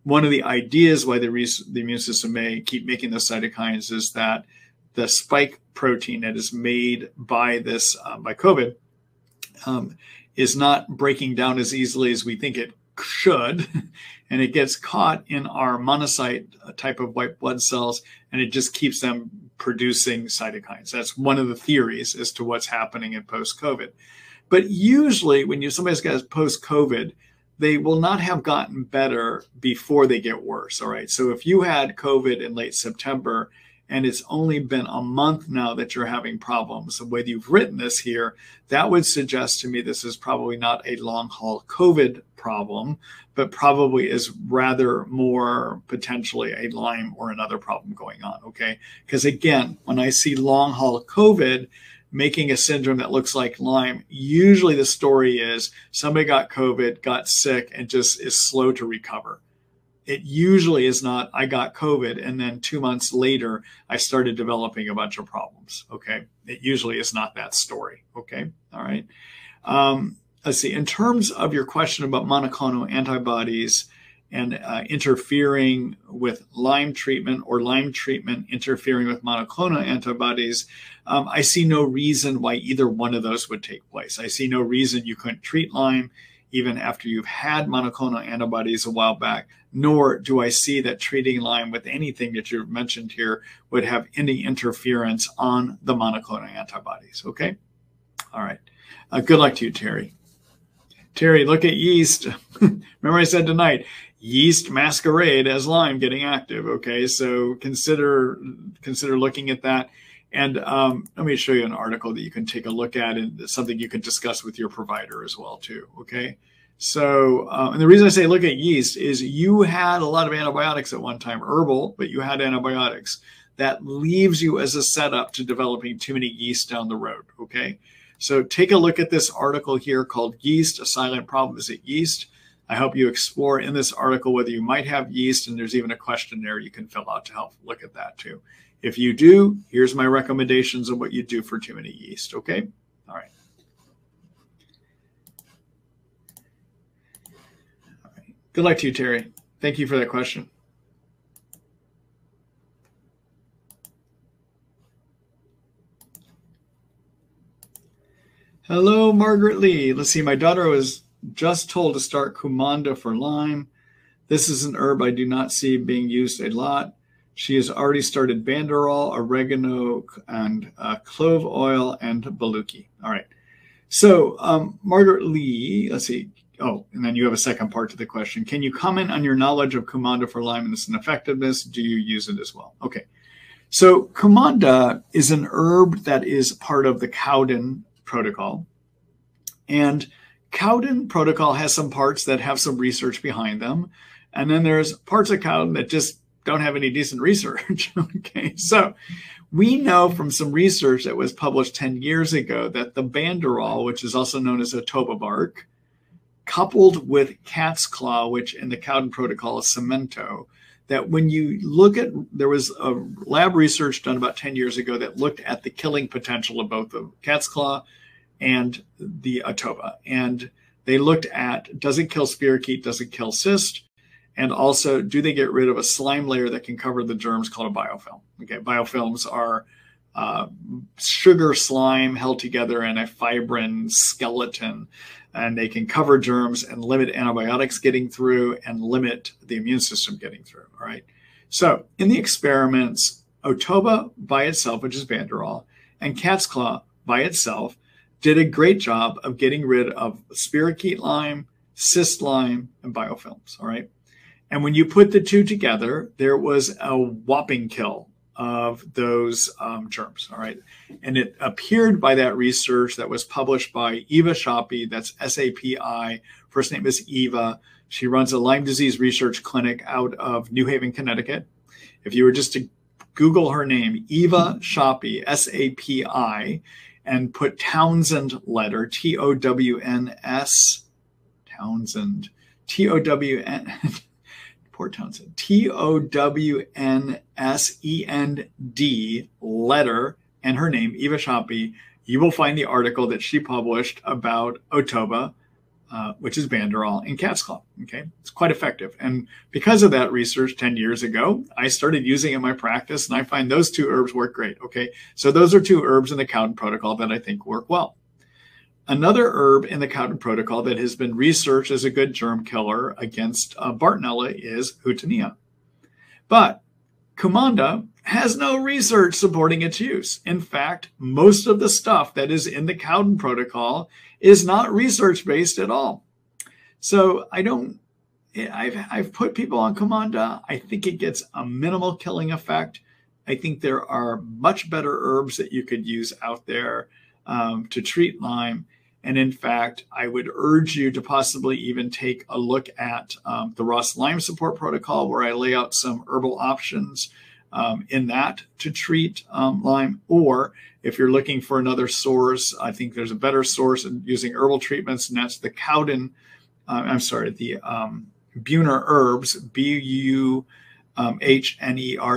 One of the ideas why the immune system may keep making those cytokines is that the spike protein that is made by this by COVID is not breaking down as easily as we think it should, and it gets caught in our monocyte type of white blood cells, and it just keeps them producing cytokines. That's one of the theories as to what's happening in post-COVID. But usually when somebody's got post-COVID, they will not have gotten better before they get worse, all right? So if you had COVID in late September and it's only been a month now that you're having problems, the way you've written this here, that would suggest to me this is probably not a long-haul COVID problem, but probably is rather more potentially a Lyme or another problem going on, okay? Because again, when I see long-haul COVID making a syndrome that looks like Lyme, usually the story is somebody got COVID, got sick, and just is slow to recover. It usually is not, I got COVID, and then 2 months later, I started developing a bunch of problems, okay? It usually is not that story, okay? All right. Let's see, in terms of your question about monoclonal antibodies and interfering with Lyme treatment or Lyme treatment interfering with monoclonal antibodies, I see no reason why either one of those would take place. I see no reason you couldn't treat Lyme even after you've had monoclonal antibodies a while back, nor do I see that treating Lyme with anything that you've mentioned here would have any interference on the monoclonal antibodies, okay? All right. Good luck to you, Terry. Terry, look at yeast. Remember I said tonight, yeast masquerade as Lyme getting active, okay? So consider looking at that. And let me show you an article that you can take a look at and something you can discuss with your provider as well too, okay? So, and the reason I say look at yeast is you had a lot of antibiotics at one time, herbal, but you had antibiotics. That leaves you as a setup to developing too many yeast down the road, okay? So take a look at this article here called Yeast, a Silent Problem. Is it yeast? I hope you explore in this article whether you might have yeast, and there's even a questionnaire you can fill out to help look at that too. If you do, here's my recommendations of what you do for too many yeast, okay? All right. All right. Good luck to you, Terry. Thank you for that question. Hello, Margaret Lee. Let's see, my daughter was just told to start Kumanda for Lyme. This is an herb I do not see being used a lot. She has already started banderol, oregano, and clove oil, and baluchi. All right. So Margaret Lee, let's see. Oh, and then you have a second part to the question. Can you comment on your knowledge of Kumanda for Lyme and its effectiveness? Do you use it as well? Okay. So Kumanda is an herb that is part of the Cowden protocol. And Cowden protocol has some parts that have some research behind them. And then there's parts of Cowden that just don't have any decent research. Okay, so we know from some research that was published 10 years ago that the banderol, which is also known as otoba bark, coupled with cat's claw, which in the Cowden protocol is cemento, that when you look at, there was a lab research done about 10 years ago that looked at the killing potential of both the cat's claw and the otoba. And they looked at, does it kill spirochete, does it kill cyst? And also, do they get rid of a slime layer that can cover the germs called a biofilm? Okay, biofilms are sugar slime held together in a fibrin skeleton, and they can cover germs and limit antibiotics getting through and limit the immune system getting through. All right. So in the experiments, Otoba by itself, which is Banderol, and cat's claw by itself did a great job of getting rid of spirochete Lyme, cyst Lyme, and biofilms. All right. And when you put the two together, there was a whopping kill of those germs. All right. And it appeared by that research that was published by Eva Shapi, that's S-A-P-I, first name is Eva. She runs a Lyme disease research clinic out of New Haven, Connecticut. If you were just to Google her name, Eva Shapi, S-A-P-I, and put Townsend letter, T-O-W-N-S, Townsend, T-O-W-N, poor Townsend, T-O-W-N-S-E-N-D letter, and her name, Eva Shapi, you will find the article that she published about Otoba, which is Banderol, and cat's claw. Okay, it's quite effective. And because of that research 10 years ago, I started using it in my practice, and I find those two herbs work great. Okay, so those are two herbs in the Cowden protocol that I think work well. Another herb in the Cowden protocol that has been researched as a good germ killer against Bartonella is Houttenia. But Kumanda has no research supporting its use. In fact, most of the stuff that is in the Cowden protocol is not research-based at all. So I've put people on Kumanda. I think it gets a minimal killing effect. I think there are much better herbs that you could use out there to treat Lyme. And in fact, I would urge you to possibly even take a look at the Ross Lyme Support Protocol, where I lay out some herbal options in that to treat Lyme. Or if you're looking for another source, I think there's a better source in using herbal treatments, and that's the Cowden, the Buhner herbs, B-U-H-N-E-R.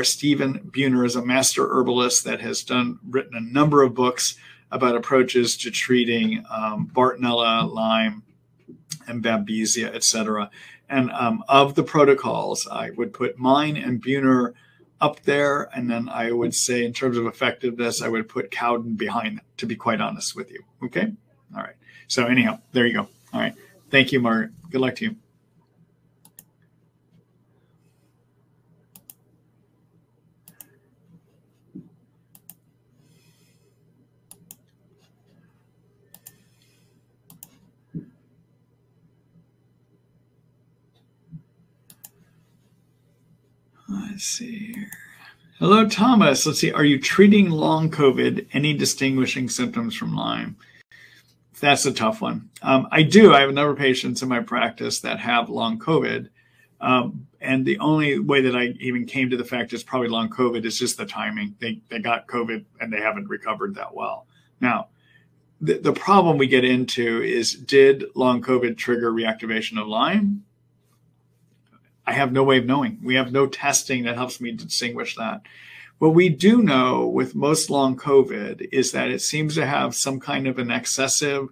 Stephen Buhner is a master herbalist that has written a number of books about approaches to treating Bartonella, Lyme, and Babesia, etc. And of the protocols, I would put mine and Buhner up there. And then I would say, in terms of effectiveness, I would put Cowden behind them, to be quite honest with you. Okay? All right. So anyhow, there you go. All right. Thank you, Margaret. Good luck to you. Let's see here. Hello, Thomas. Let's see. Are you treating long COVID? Any distinguishing symptoms from Lyme? That's a tough one. I do. I have a number of patients in my practice that have long COVID. And the only way that I even came to the fact it's probably long COVID is just the timing. They got COVID and they haven't recovered that well. Now, the problem we get into is, did long COVID trigger reactivation of Lyme? I have no way of knowing. We have no testing that helps me distinguish that. What we do know with most long COVID is that it seems to have some kind of an excessive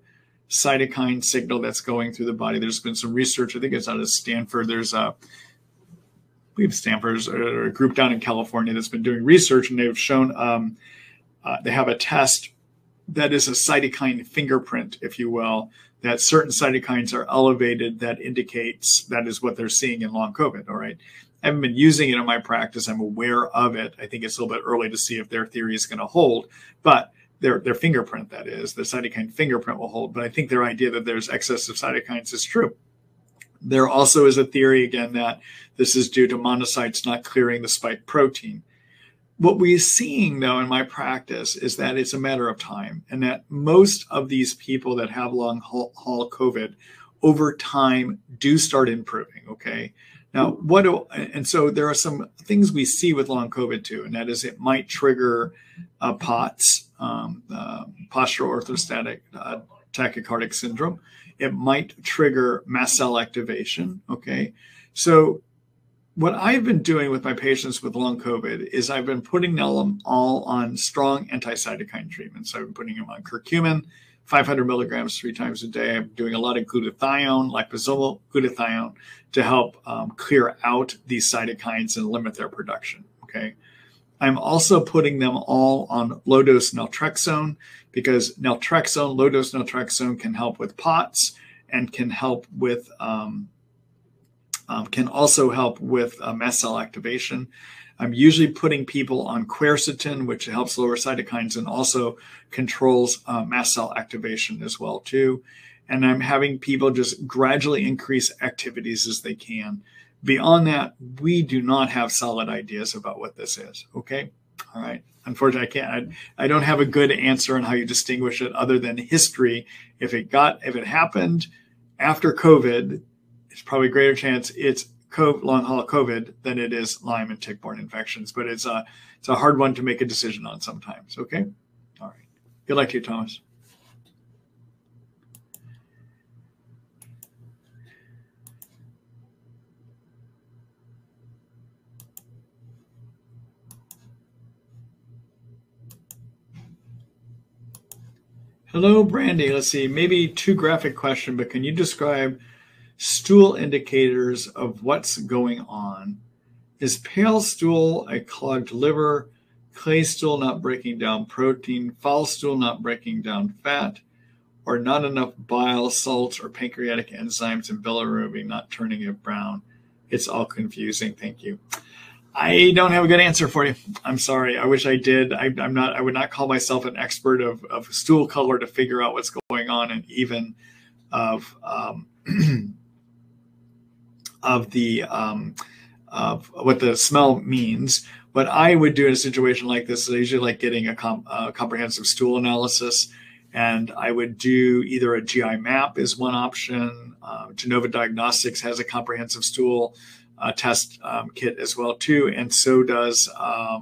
cytokine signal that's going through the body. There's been some research, I think it's out of Stanford. There's I believe Stanford's a group down in California that's been doing research, and they've shown they have a test that is a cytokine fingerprint, if you will, that certain cytokines are elevated that indicates that is what they're seeing in long COVID. All right. I haven't been using it in my practice. I'm aware of it. I think it's a little bit early to see if their theory is going to hold, but their fingerprint, that is, the cytokine fingerprint will hold. But I think their idea that there's excess of cytokines is true. There also is a theory, again, that this is due to monocytes not clearing the spike protein. What we're seeing, though, in my practice is that it's a matter of time, and that most of these people that have long haul COVID over time do start improving, okay? Now, so there are some things we see with long COVID too, and that is it might trigger POTS, postural orthostatic tachycardic syndrome. It might trigger mast cell activation, okay? So what I've been doing with my patients with long COVID is I've been putting them all on strong anti-cytokine treatments. I've been putting them on curcumin, 500 milligrams 3 times a day. I'm doing a lot of glutathione, liposomal glutathione, to help clear out these cytokines and limit their production, okay? I'm also putting them all on low-dose naltrexone because low-dose naltrexone can help with POTS and can help with can also help with mast cell activation. I'm usually putting people on quercetin, which helps lower cytokines and also controls mast cell activation as well too. And I'm having people just gradually increase activities as they can. Beyond that, we do not have solid ideas about what this is. Okay, all right. Unfortunately, I don't have a good answer on how you distinguish it other than history. If it happened after COVID, it's probably a greater chance it's long haul COVID than it is Lyme and tick-borne infections. But it's a hard one to make a decision on sometimes. Okay, all right. Good luck to you, Thomas. Hello, Brandy. Let's see, maybe too graphic question, but can you describe stool indicators of what's going on? Is pale stool a clogged liver, clay stool not breaking down protein, foul stool not breaking down fat, or not enough bile, salts, or pancreatic enzymes in bilirubin not turning it brown? It's all confusing. Thank you. I don't have a good answer for you. I'm sorry. I wish I did. I would not call myself an expert of stool color to figure out what's going on, and even of what the smell means. What I would do in a situation like this is I usually like getting a comprehensive stool analysis, and I would do either a GI map is one option. Genova Diagnostics has a comprehensive stool test kit as well too, and so does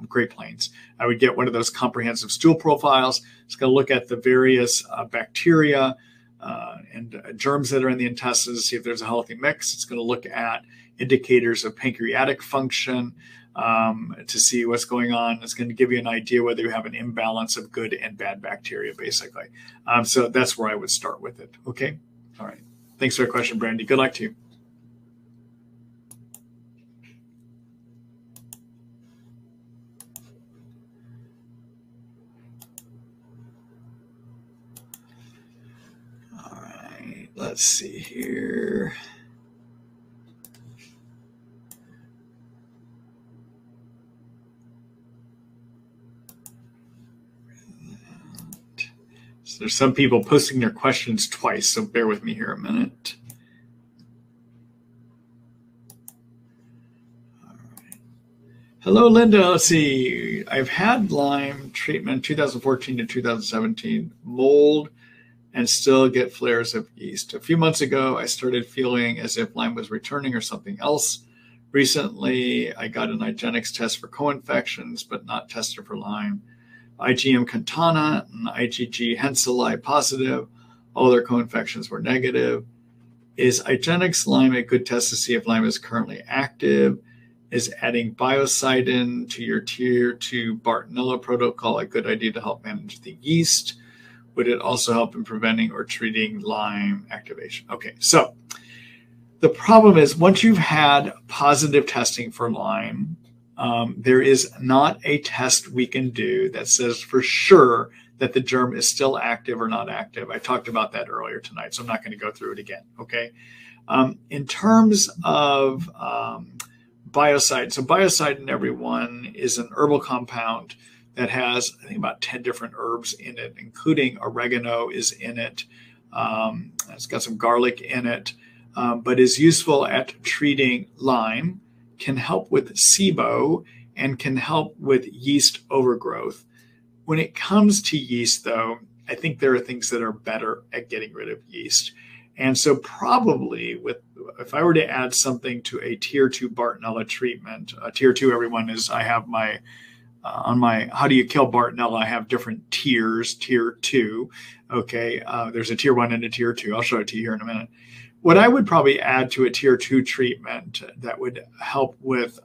Great Plains. I would get one of those comprehensive stool profiles. It's going to look at the various bacteria and germs that are in the intestines to see if there's a healthy mix. It's going to look at indicators of pancreatic function to see what's going on. It's going to give you an idea whether you have an imbalance of good and bad bacteria, basically. So that's where I would start with it. Okay. All right. Thanks for the question, Brandy. Good luck to you. Let's see here. So there's some people posting their questions twice, so bear with me here a minute. All right. Hello, Linda. Let's see. I've had Lyme treatment 2014 to 2017, mold, and still get flares of yeast. A few months ago, I started feeling as if Lyme was returning or something else. Recently, I got an IGenex test for co-infections, but not tested for Lyme. IgM Cantana and IgG Henseli positive. All their co-infections were negative. Is IGenex Lyme a good test to see if Lyme is currently active? Is adding biocidin to your tier 2 Bartonella protocol a good idea to help manage the yeast? Would it also help in preventing or treating Lyme activation? Okay, so the problem is once you've had positive testing for Lyme, there is not a test we can do that says for sure that the germ is still active or not active. I talked about that earlier tonight, so I'm not going to go through it again, okay? In terms of biocidin, so biocidin, everyone, is an herbal compound that has, I think, about 10 different herbs in it, including oregano is in it. It's got some garlic in it, but is useful at treating Lyme, can help with SIBO, and can help with yeast overgrowth. When it comes to yeast, though, I think there are things that are better at getting rid of yeast. And so probably if I were to add something to a tier 2 Bartonella treatment, tier 2, everyone, is I have my on my how do you kill Bartonella, I have different tiers, tier 2. Okay, there's a tier 1 and a tier 2. I'll show it to you here in a minute. What I would probably add to a tier 2 treatment that would help with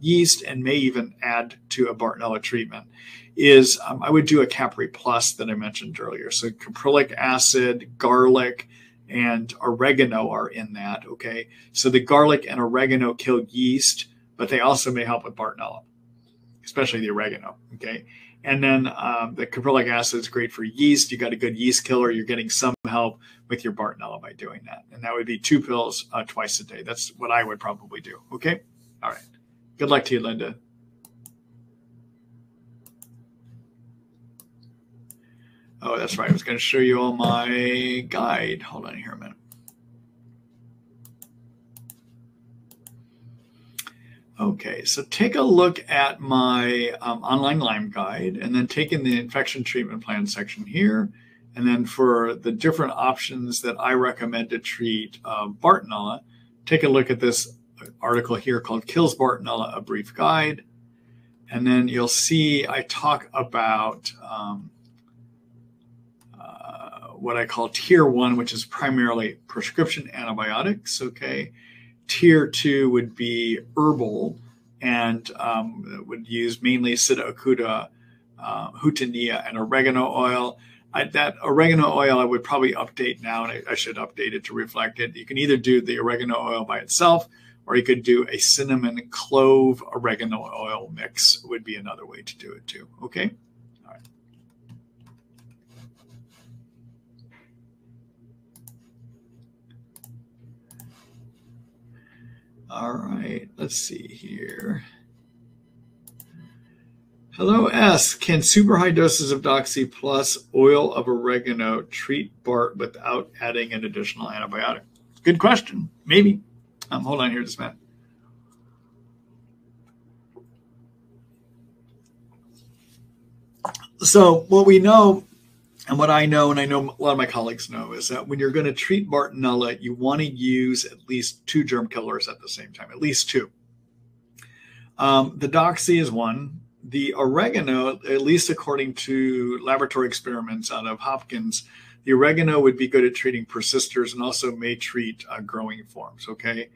yeast and may even add to a Bartonella treatment is I would do a CapriPlus that I mentioned earlier. So caprylic acid, garlic, and oregano are in that. Okay, so the garlic and oregano kill yeast, but they also may help with Bartonella. especially the oregano, okay? And then the caprilic acid is great for yeast. You got a good yeast killer. You're getting some help with your Bartonella by doing that. And that would be 2 pills twice a day. That's what I would probably do, okay? All right. Good luck to you, Linda. Oh, that's right. I was going to show you all my guide. Hold on here a minute. Okay, so take a look at my online Lyme guide, and then take in the infection treatment plan section here. And then for the different options that I recommend to treat Bartonella, take a look at this article here called Kills Bartonella, A Brief Guide. And then you'll see I talk about what I call Tier 1, which is primarily prescription antibiotics, okay? Tier 2 would be herbal and would use mainly Sida acuta, Houttenia, and oregano oil. That oregano oil I would probably update now, and I should update it to reflect it. You can either do the oregano oil by itself, or you could do a cinnamon clove oregano oil mix would be another way to do it too, okay? All right. All right, let's see here. Hello, S. Can super high doses of Doxy plus oil of oregano treat BART without adding an additional antibiotic? Good question. Maybe. Hold on here just a minute. So what we know, and what I know, and I know a lot of my colleagues know, is that when you're going to treat Bartonella, you want to use at least 2 germ killers at the same time, at least 2. The Doxy is one. The oregano, at least according to laboratory experiments out of Hopkins, the oregano would be good at treating persisters and also may treat growing forms, okay?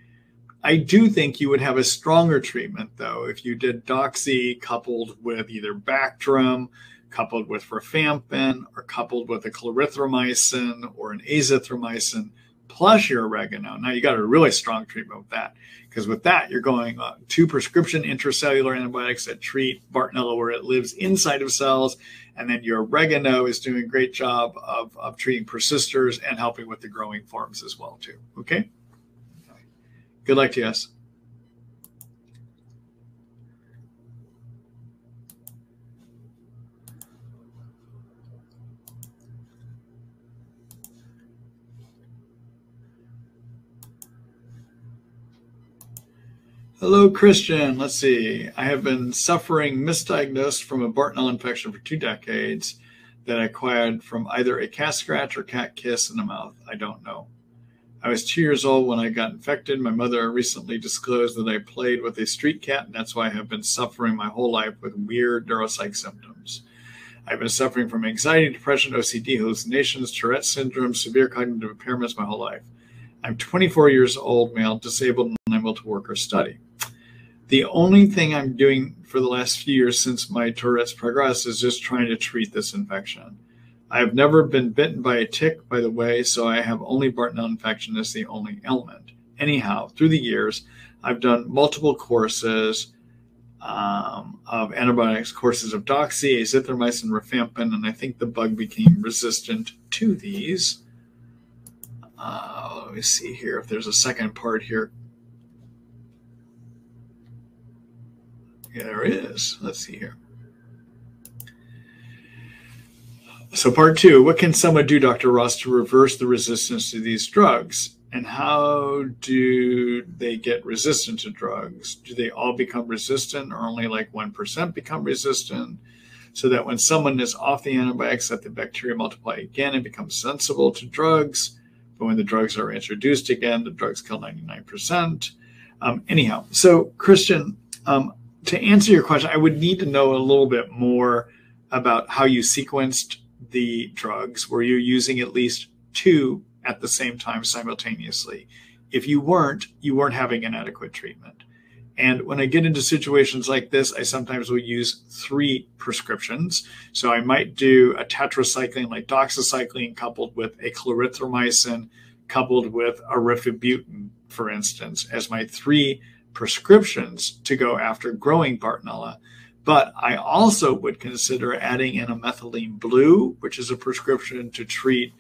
I do think you would have a stronger treatment, though, if you did Doxy coupled with either Bactrim, coupled with rifampin, or coupled with a clarithromycin or an azithromycin, plus your oregano. Now you got a really strong treatment with that, because with that you're going 2 prescription intracellular antibiotics that treat Bartonella where it lives inside of cells, and then your oregano is doing a great job of treating persisters and helping with the growing forms as well too. Okay. Good luck to you guys. Hello, Christian. Let's see. I have been suffering misdiagnosed from a Bartonella infection for 2 decades that I acquired from either a cat scratch or cat kiss in the mouth. I don't know. I was 2 years old when I got infected. My mother recently disclosed that I played with a street cat, and that's why I have been suffering my whole life with weird neuropsych symptoms. I've been suffering from anxiety, depression, OCD, hallucinations, Tourette syndrome, severe cognitive impairments my whole life. I'm 24 years old, male, disabled, and unable to work or study. The only thing I'm doing for the last few years since my Tourette's progressed is just trying to treat this infection. I have never been bitten by a tick, by the way, so I have only Bartonella infection as the only ailment. Anyhow, through the years, I've done multiple courses of antibiotics, courses of Doxy, azithromycin, rifampin, and I think the bug became resistant to these. Let me see here if there's a second part here. Yeah, there is. Let's see here. So part 2, what can someone do, Dr. Ross, to reverse the resistance to these drugs? And how do they get resistant to drugs? Do they all become resistant, or only like 1% become resistant? So that when someone is off the antibiotics, that the bacteria multiply again and become sensible to drugs. But when the drugs are introduced again, the drugs kill 99%. Anyhow, so Christian, to answer your question, I would need to know a little bit more about how you sequenced the drugs. Were you using at least 2 at the same time simultaneously? If you weren't having an adequate treatment. And when I get into situations like this, I sometimes will use 3 prescriptions. So I might do a tetracycline like doxycycline coupled with a clarithromycin coupled with a rifabutin, for instance, as my 3 prescriptions to go after growing Bartonella. But I also would consider adding in a methylene blue, which is a prescription to treat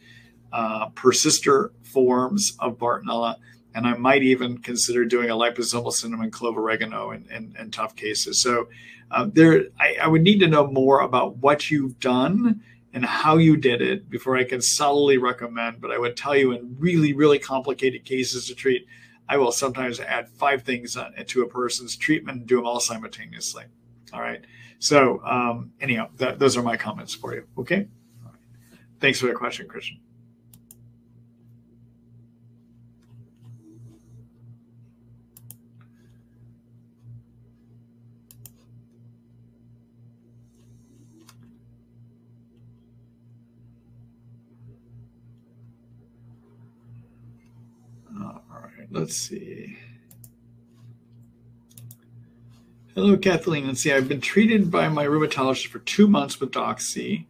persister forms of Bartonella. And I might even consider doing a liposomal cinnamon clove oregano in tough cases. So I would need to know more about what you've done and how you did it before I can solidly recommend. But I would tell you, in really, really complicated cases to treat, I will sometimes add 5 things to a person's treatment and do them all simultaneously. All right. So anyhow, those are my comments for you. Okay. All right. Thanks for the question, Christian. Let's see. Hello, Kathleen. Let's see. I've been treated by my rheumatologist for 2 months with Doxy.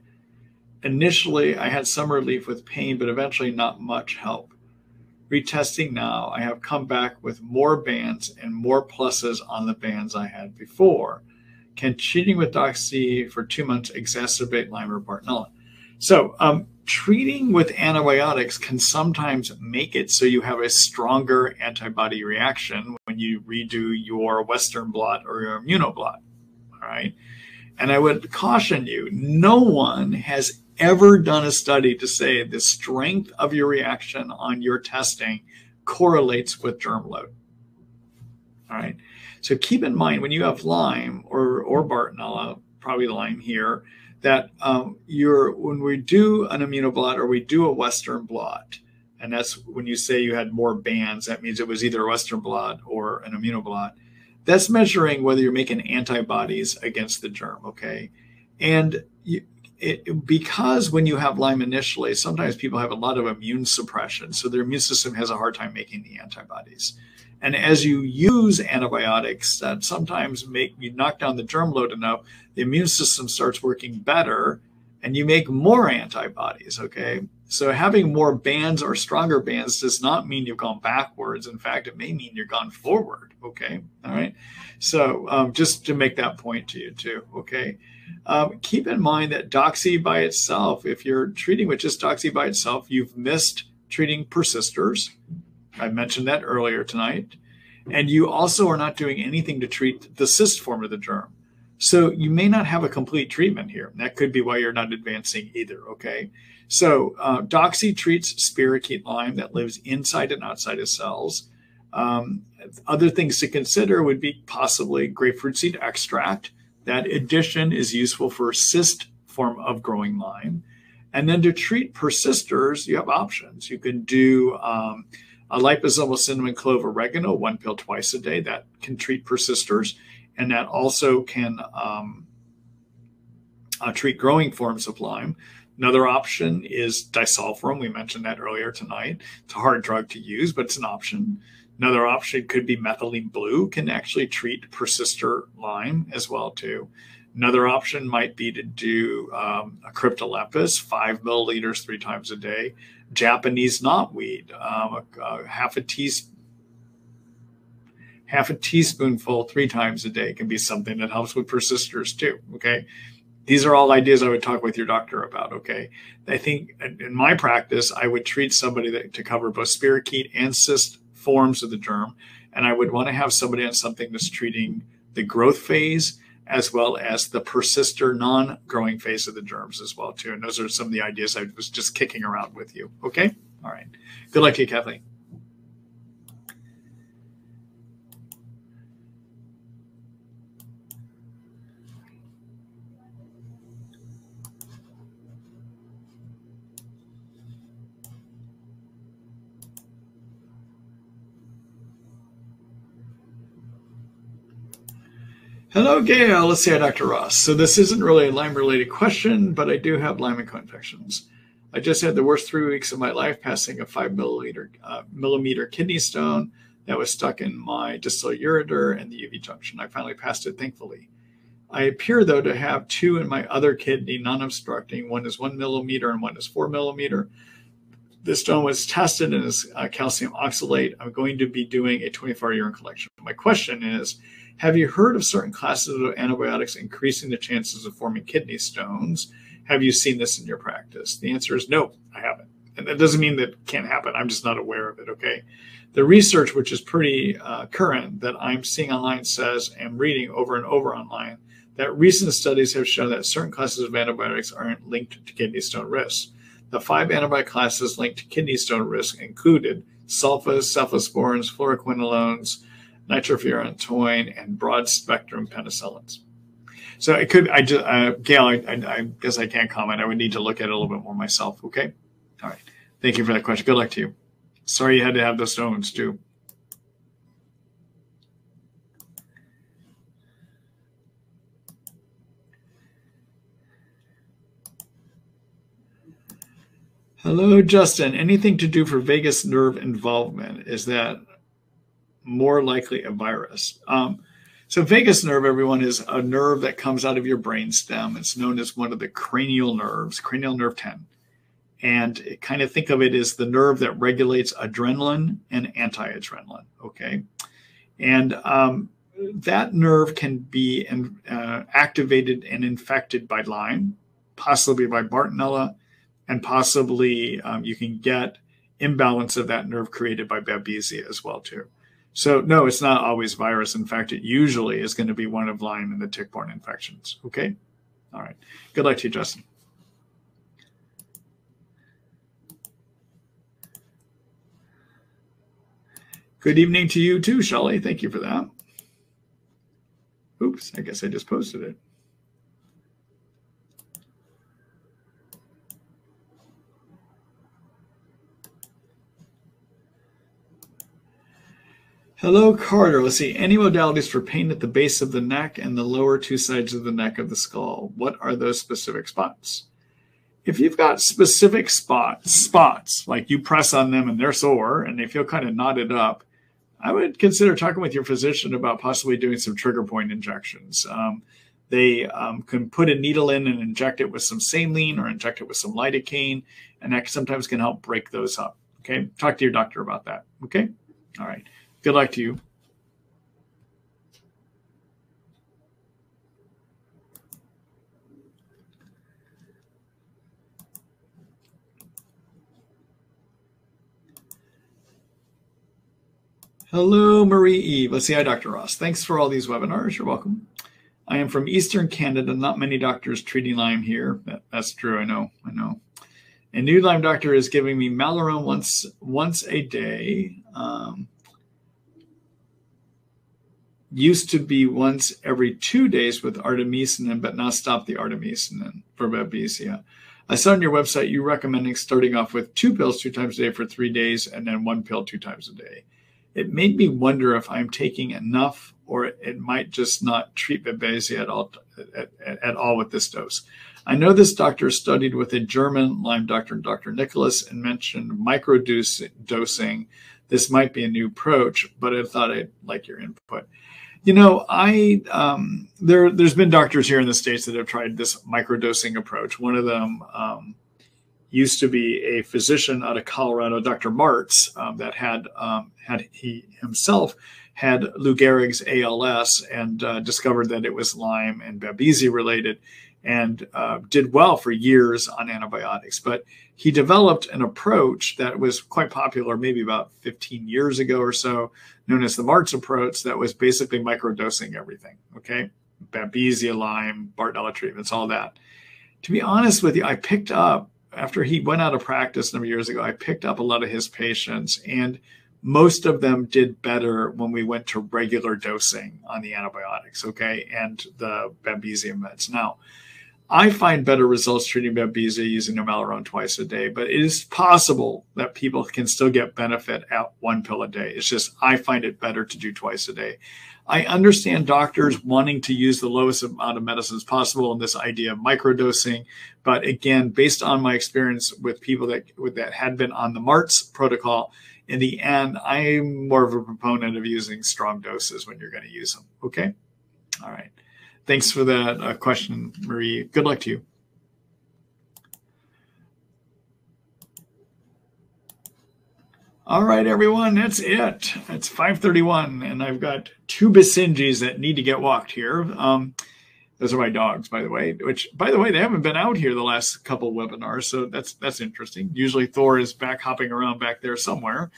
Initially, I had some relief with pain, but eventually not much help. Retesting now, I have come back with more bands and more pluses on the bands I had before. Can treating with Doxy for 2 months exacerbate Lyme or Bartonella? So, treating with antibiotics can sometimes make it so you have a stronger antibody reaction when you redo your Western blot or your Immunoblot. All right. And I would caution you, no one has ever done a study to say the strength of your reaction on your testing correlates with germ load. All right. So keep in mind when you have Lyme or Bartonella, probably Lyme here, that when we do an Immunoblot or we do a Western blot, and that's when you say you had more bands, that means it was either a Western blot or an Immunoblot. That's measuring whether you're making antibodies against the germ, okay? And because when you have Lyme initially, sometimes people have a lot of immune suppression, so their immune system has a hard time making the antibodies. And as you use antibiotics that sometimes you knock down the germ load enough, the immune system starts working better and you make more antibodies, okay? So having more bands or stronger bands does not mean you've gone backwards. In fact, it may mean you've gone forward, okay? All right? So just to make that point to you too, okay? Keep in mind that Doxy by itself, if you're treating with just Doxy by itself, you've missed treating persisters. I mentioned that earlier tonight. And you also are not doing anything to treat the cyst form of the germ. So you may not have a complete treatment here. And that could be why you're not advancing either, okay? So Doxy treats spirochete Lyme that lives inside and outside of cells. Other things to consider would be possibly grapefruit seed extract. That addition is useful for cyst form of growing Lyme. And then to treat persisters, you have options. You can do a liposomal cinnamon clove oregano, 1 pill twice a day. That can treat persisters. And that also can treat growing forms of Lyme. Another option is disulfiram. We mentioned that earlier tonight. It's a hard drug to use, but it's an option. Another option could be methylene blue, can actually treat persister Lyme as well too. Another option might be to do a cryptolepis, 5 milliliters 3 times a day. Japanese knotweed, half a teaspoonful 3 times a day can be something that helps with persisters too, okay? These are all ideas I would talk with your doctor about, okay? I think in my practice, I would treat somebody to cover both spirochete and cyst forms of the germ, and I would want to have somebody on something that's treating the growth phase as well as the persister non-growing phase of the germs as well too. And those are some of the ideas I was just kicking around with you, okay? All right. Good luck to you, Kathleen. Hello, Gail. Let's see, Dr. Ross. So this isn't really a Lyme-related question, but I do have Lyme co-infections. I just had the worst 3 weeks of my life, passing a 5 millimeter kidney stone that was stuck in my distal ureter and the UV junction. I finally passed it, thankfully. I appear, though, to have 2 in my other kidney, non-obstructing. One is 1 millimeter and one is 4 millimeter. The stone was tested and is calcium oxalate. I'm going to be doing a 24-hour urine collection. My question is, Have you heard of certain classes of antibiotics increasing the chances of forming kidney stones? Have you seen this in your practice? The answer is no, I haven't. And that doesn't mean that it can't happen. I'm just not aware of it, okay? The research, which is pretty current, that I'm seeing online says, and reading over and over online, that recent studies have shown that certain classes of antibiotics aren't linked to kidney stone risk. The 5 antibiotic classes linked to kidney stone risk included sulfas, cephalosporins, fluoroquinolones, nitrofurantoin, and broad-spectrum penicillins. So it could, Gail, I guess I can't comment. I would need to look at it a little bit more myself, okay? All right. Thank you for that question. Good luck to you. Sorry you had to have the stones too. Hello, Justin. Anything to do for vagus nerve involvement? Is that more likely a virus? So vagus nerve, everyone, is a nerve that comes out of your brainstem. It's known as one of the cranial nerves, cranial nerve 10. And kind of think of it as the nerve that regulates adrenaline and anti-adrenaline, okay? And that nerve can be activated and infected by Lyme, possibly by Bartonella, and possibly you can get imbalance of that nerve created by Babesia as well, too. So no, it's not always virus. In fact, it usually is going to be one of Lyme and the tick-borne infections, okay? All right. Good luck to you, Justin. Good evening to you too, Shelley. Thank you for that. Oops, I guess I just posted it. Hello, Carter. Let's see. Any modalities for pain at the base of the neck and the lower 2 sides of the neck of the skull? What are those specific spots? If you've got specific spots, like you press on them and they're sore and they feel kind of knotted up, I would consider talking with your physician about possibly doing some trigger point injections. They can put a needle in and inject it with some saline or inject it with some lidocaine, and that sometimes can help break those up. Okay, talk to your doctor about that. Okay, all right. Good luck to you. Hello, Marie Eve. Let's see. Hi, Dr. Ross. Thanks for all these webinars. You're welcome. I am from Eastern Canada. Not many doctors treating Lyme here. That's true. I know. A new Lyme doctor is giving me Malarone once a day. Used to be once every 2 days with artemisinin, but now stopped the artemisinin for Babesia. I saw on your website you recommending starting off with 2 pills 2 times a day for 3 days and then 1 pill 2 times a day. It made me wonder if I'm taking enough or it might just not treat Babesia at all with this dose. I know this doctor studied with a German Lyme doctor, Dr. Nicholas, and mentioned microdosing. This might be a new approach, but I thought I'd like your input. You know, there's been doctors here in the States that have tried this microdosing approach. One of them used to be a physician out of Colorado, Dr. Martz, that he himself had Lou Gehrig's ALS and discovered that it was Lyme and Babesia related, and did well for years on antibiotics. But he developed an approach that was quite popular maybe about 15 years ago or so, known as the Martz approach, that was basically microdosing everything, okay? Babesia, Lyme, Bartonella treatments, all that. To be honest with you, I picked up, after he went out of practice a number of years ago, I picked up a lot of his patients, and most of them did better when we went to regular dosing on the antibiotics, okay, and the Babesia meds. Now, I find better results treating Babesia using Malarone twice a day, but it is possible that people can still get benefit at 1 pill a day. It's just I find it better to do twice a day. I understand doctors wanting to use the lowest amount of medicines possible in this idea of microdosing, but again, based on my experience with people that had been on the Martz protocol, in the end, I'm more of a proponent of using strong doses when you're going to use them. Okay? All right. Thanks for that question, Marie. Good luck to you. All right, everyone, that's it. It's 5:31, and I've got 2 Basenjis that need to get walked here. Those are my dogs, by the way, which, by the way, they haven't been out here the last couple of webinars, so that's interesting. Usually Thor is back hopping around back there somewhere.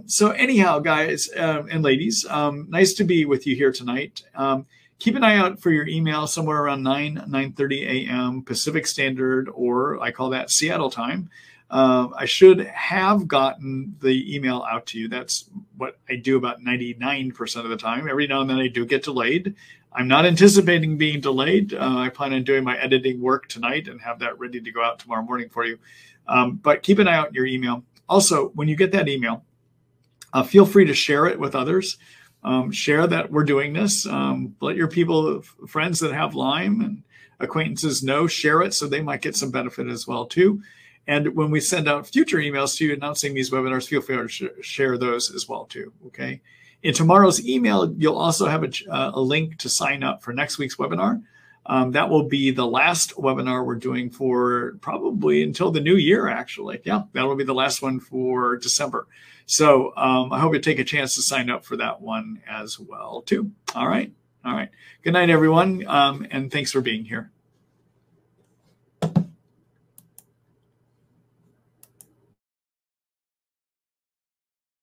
So anyhow, guys and ladies, nice to be with you here tonight. Keep an eye out for your email somewhere around 9:30 a.m. Pacific Standard, or I call that Seattle time. I should have gotten the email out to you. That's what I do about 99% of the time. Every now and then I do get delayed. I'm not anticipating being delayed. I plan on doing my editing work tonight and have that ready to go out tomorrow morning for you. But keep an eye out on your email. Also, when you get that email, feel free to share it with others. Share that we're doing this. Let your people, friends that have Lyme and acquaintances know, share it so they might get some benefit as well too. And when we send out future emails to you announcing these webinars, feel free to share those as well too, okay? In tomorrow's email, you'll also have a link to sign up for next week's webinar. That will be the last webinar we're doing for probably until the new year, actually. Yeah, that will be the last one for December. So I hope you take a chance to sign up for that one as well too. All right. All right. Good night, everyone. And thanks for being here.